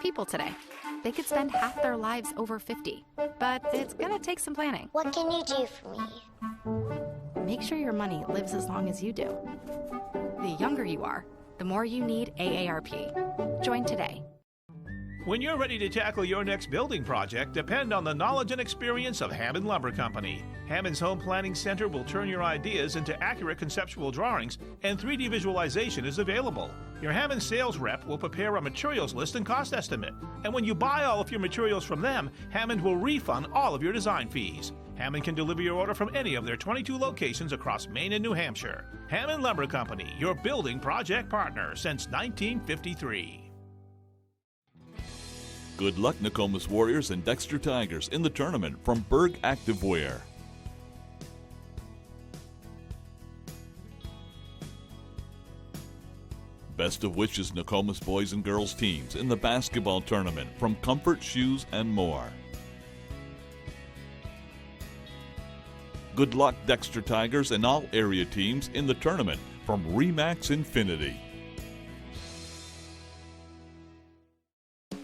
People today, they could spend half their lives over 50, but it's gonna take some planning. What can you do for me? Make sure your money lives as long as you do. The younger you are, the more you need AARP. Join today. When you're ready to tackle your next building project, depend on the knowledge and experience of Hammond Lumber Company. Hammond's Home Planning Center will turn your ideas into accurate conceptual drawings, and 3D visualization is available. Your Hammond sales rep will prepare a materials list and cost estimate. And when you buy all of your materials from them, Hammond will refund all of your design fees. Hammond can deliver your order from any of their 22 locations across Maine and New Hampshire. Hammond Lumber Company, your building project partner since 1953. Good luck, Nokomis Warriors and Dexter Tigers in the tournament from Berg Activewear. Best of wishes, Nokomis boys and girls teams in the basketball tournament from Comfort Shoes and more. Good luck, Dexter Tigers and all area teams in the tournament from Remax Infinity.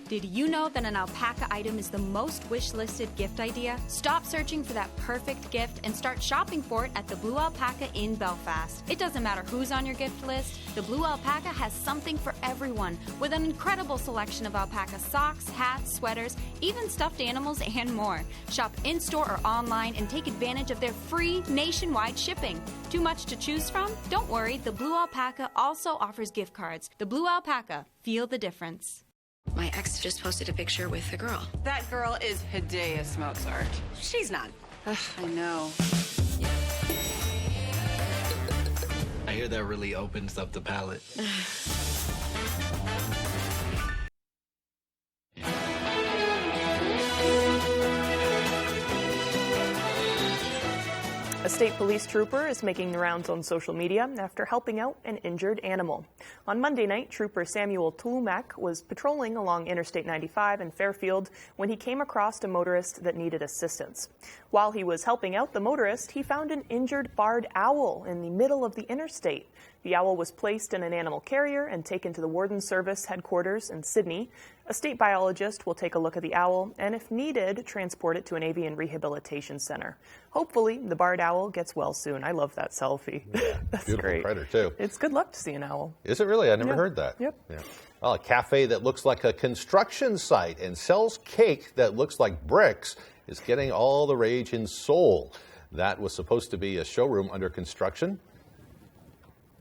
Did you know that an alpaca item is the most wish-listed gift idea? Stop searching for that perfect gift and start shopping for it at the Blue Alpaca in Belfast. It doesn't matter who's on your gift list, the Blue Alpaca has something for everyone with an incredible selection of alpaca socks, hats, sweaters, even stuffed animals, and more. Shop in-store or online and take advantage of their free nationwide shipping. Too much to choose from? Don't worry, the Blue Alpaca also offers gift cards. The Blue Alpaca, feel the difference. My ex just posted a picture with a girl. That girl is Hidayah Mozart. She's not. I know. I hear that really opens up the palate. A state police trooper is making the rounds on social media after helping out an injured animal. On Monday night, Trooper Samuel Tulumak was patrolling along Interstate 95 in Fairfield when he came across a motorist that needed assistance. While he was helping out the motorist, he found an injured barred owl in the middle of the interstate. The owl was placed in an animal carrier and taken to the Warden Service headquarters in Sydney. A state biologist will take a look at the owl and, if needed, transport it to an avian rehabilitation center. Hopefully, the barred owl gets well soon. I love that selfie. Yeah, That's beautiful great. critter, too. It's good luck to see an owl. Is it really? I never Yeah. heard that. Yep. Yeah. Well, a cafe that looks like a construction site and sells cake that looks like bricks is getting all the rage in Seoul. That was supposed to be a showroom under construction,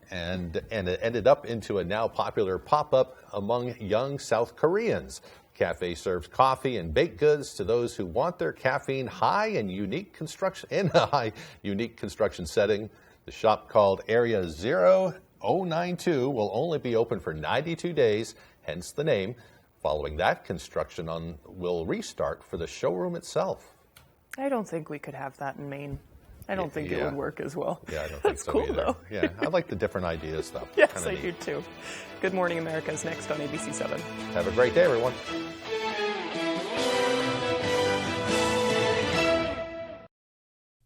and it ended up into a now popular pop-up among young South Koreans. Cafe serves coffee and baked goods to those who want their caffeine high and unique construction in a high unique construction setting. The shop, called Area 0092, will only be open for 92 days, hence the name. Following that, construction will restart for the showroom itself. I don't think we could have that in Maine. I don't think it would work as well. Yeah, I don't think That's so cool, either. though. Yeah, I like the different ideas, though. Yes, Kinda I neat. do too. Good Morning America is next on ABC 7. Have a great day, everyone.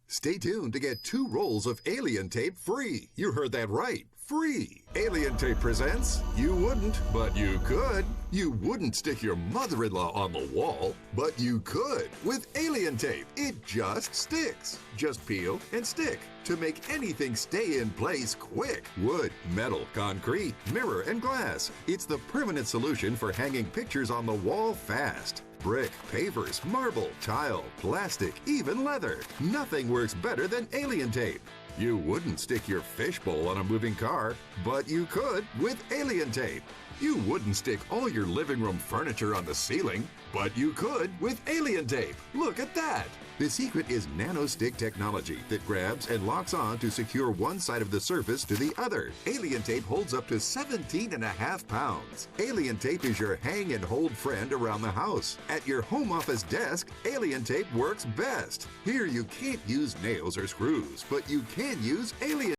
Stay tuned to get 2 rolls of Alien Tape free. You heard that right. Free. Alien Tape presents You Wouldn't, But You Could. You wouldn't stick your mother-in-law on the wall, but you could with Alien Tape. It just sticks. Just peel and stick to make anything stay in place quick. Wood, metal, concrete, mirror, and glass. It's the permanent solution for hanging pictures on the wall fast. Brick, pavers, marble, tile, plastic, even leather. Nothing works better than Alien Tape. You wouldn't stick your fishbowl on a moving car, but you could with Alien Tape. You wouldn't stick all your living room furniture on the ceiling, but you could with Alien Tape. Look at that. The secret is nano-stick technology that grabs and locks on to secure one side of the surface to the other. Alien Tape holds up to 17.5 pounds. Alien Tape is your hang and hold friend around the house. At your home office desk, Alien Tape works best. Here you can't use nails or screws, but you can use Alien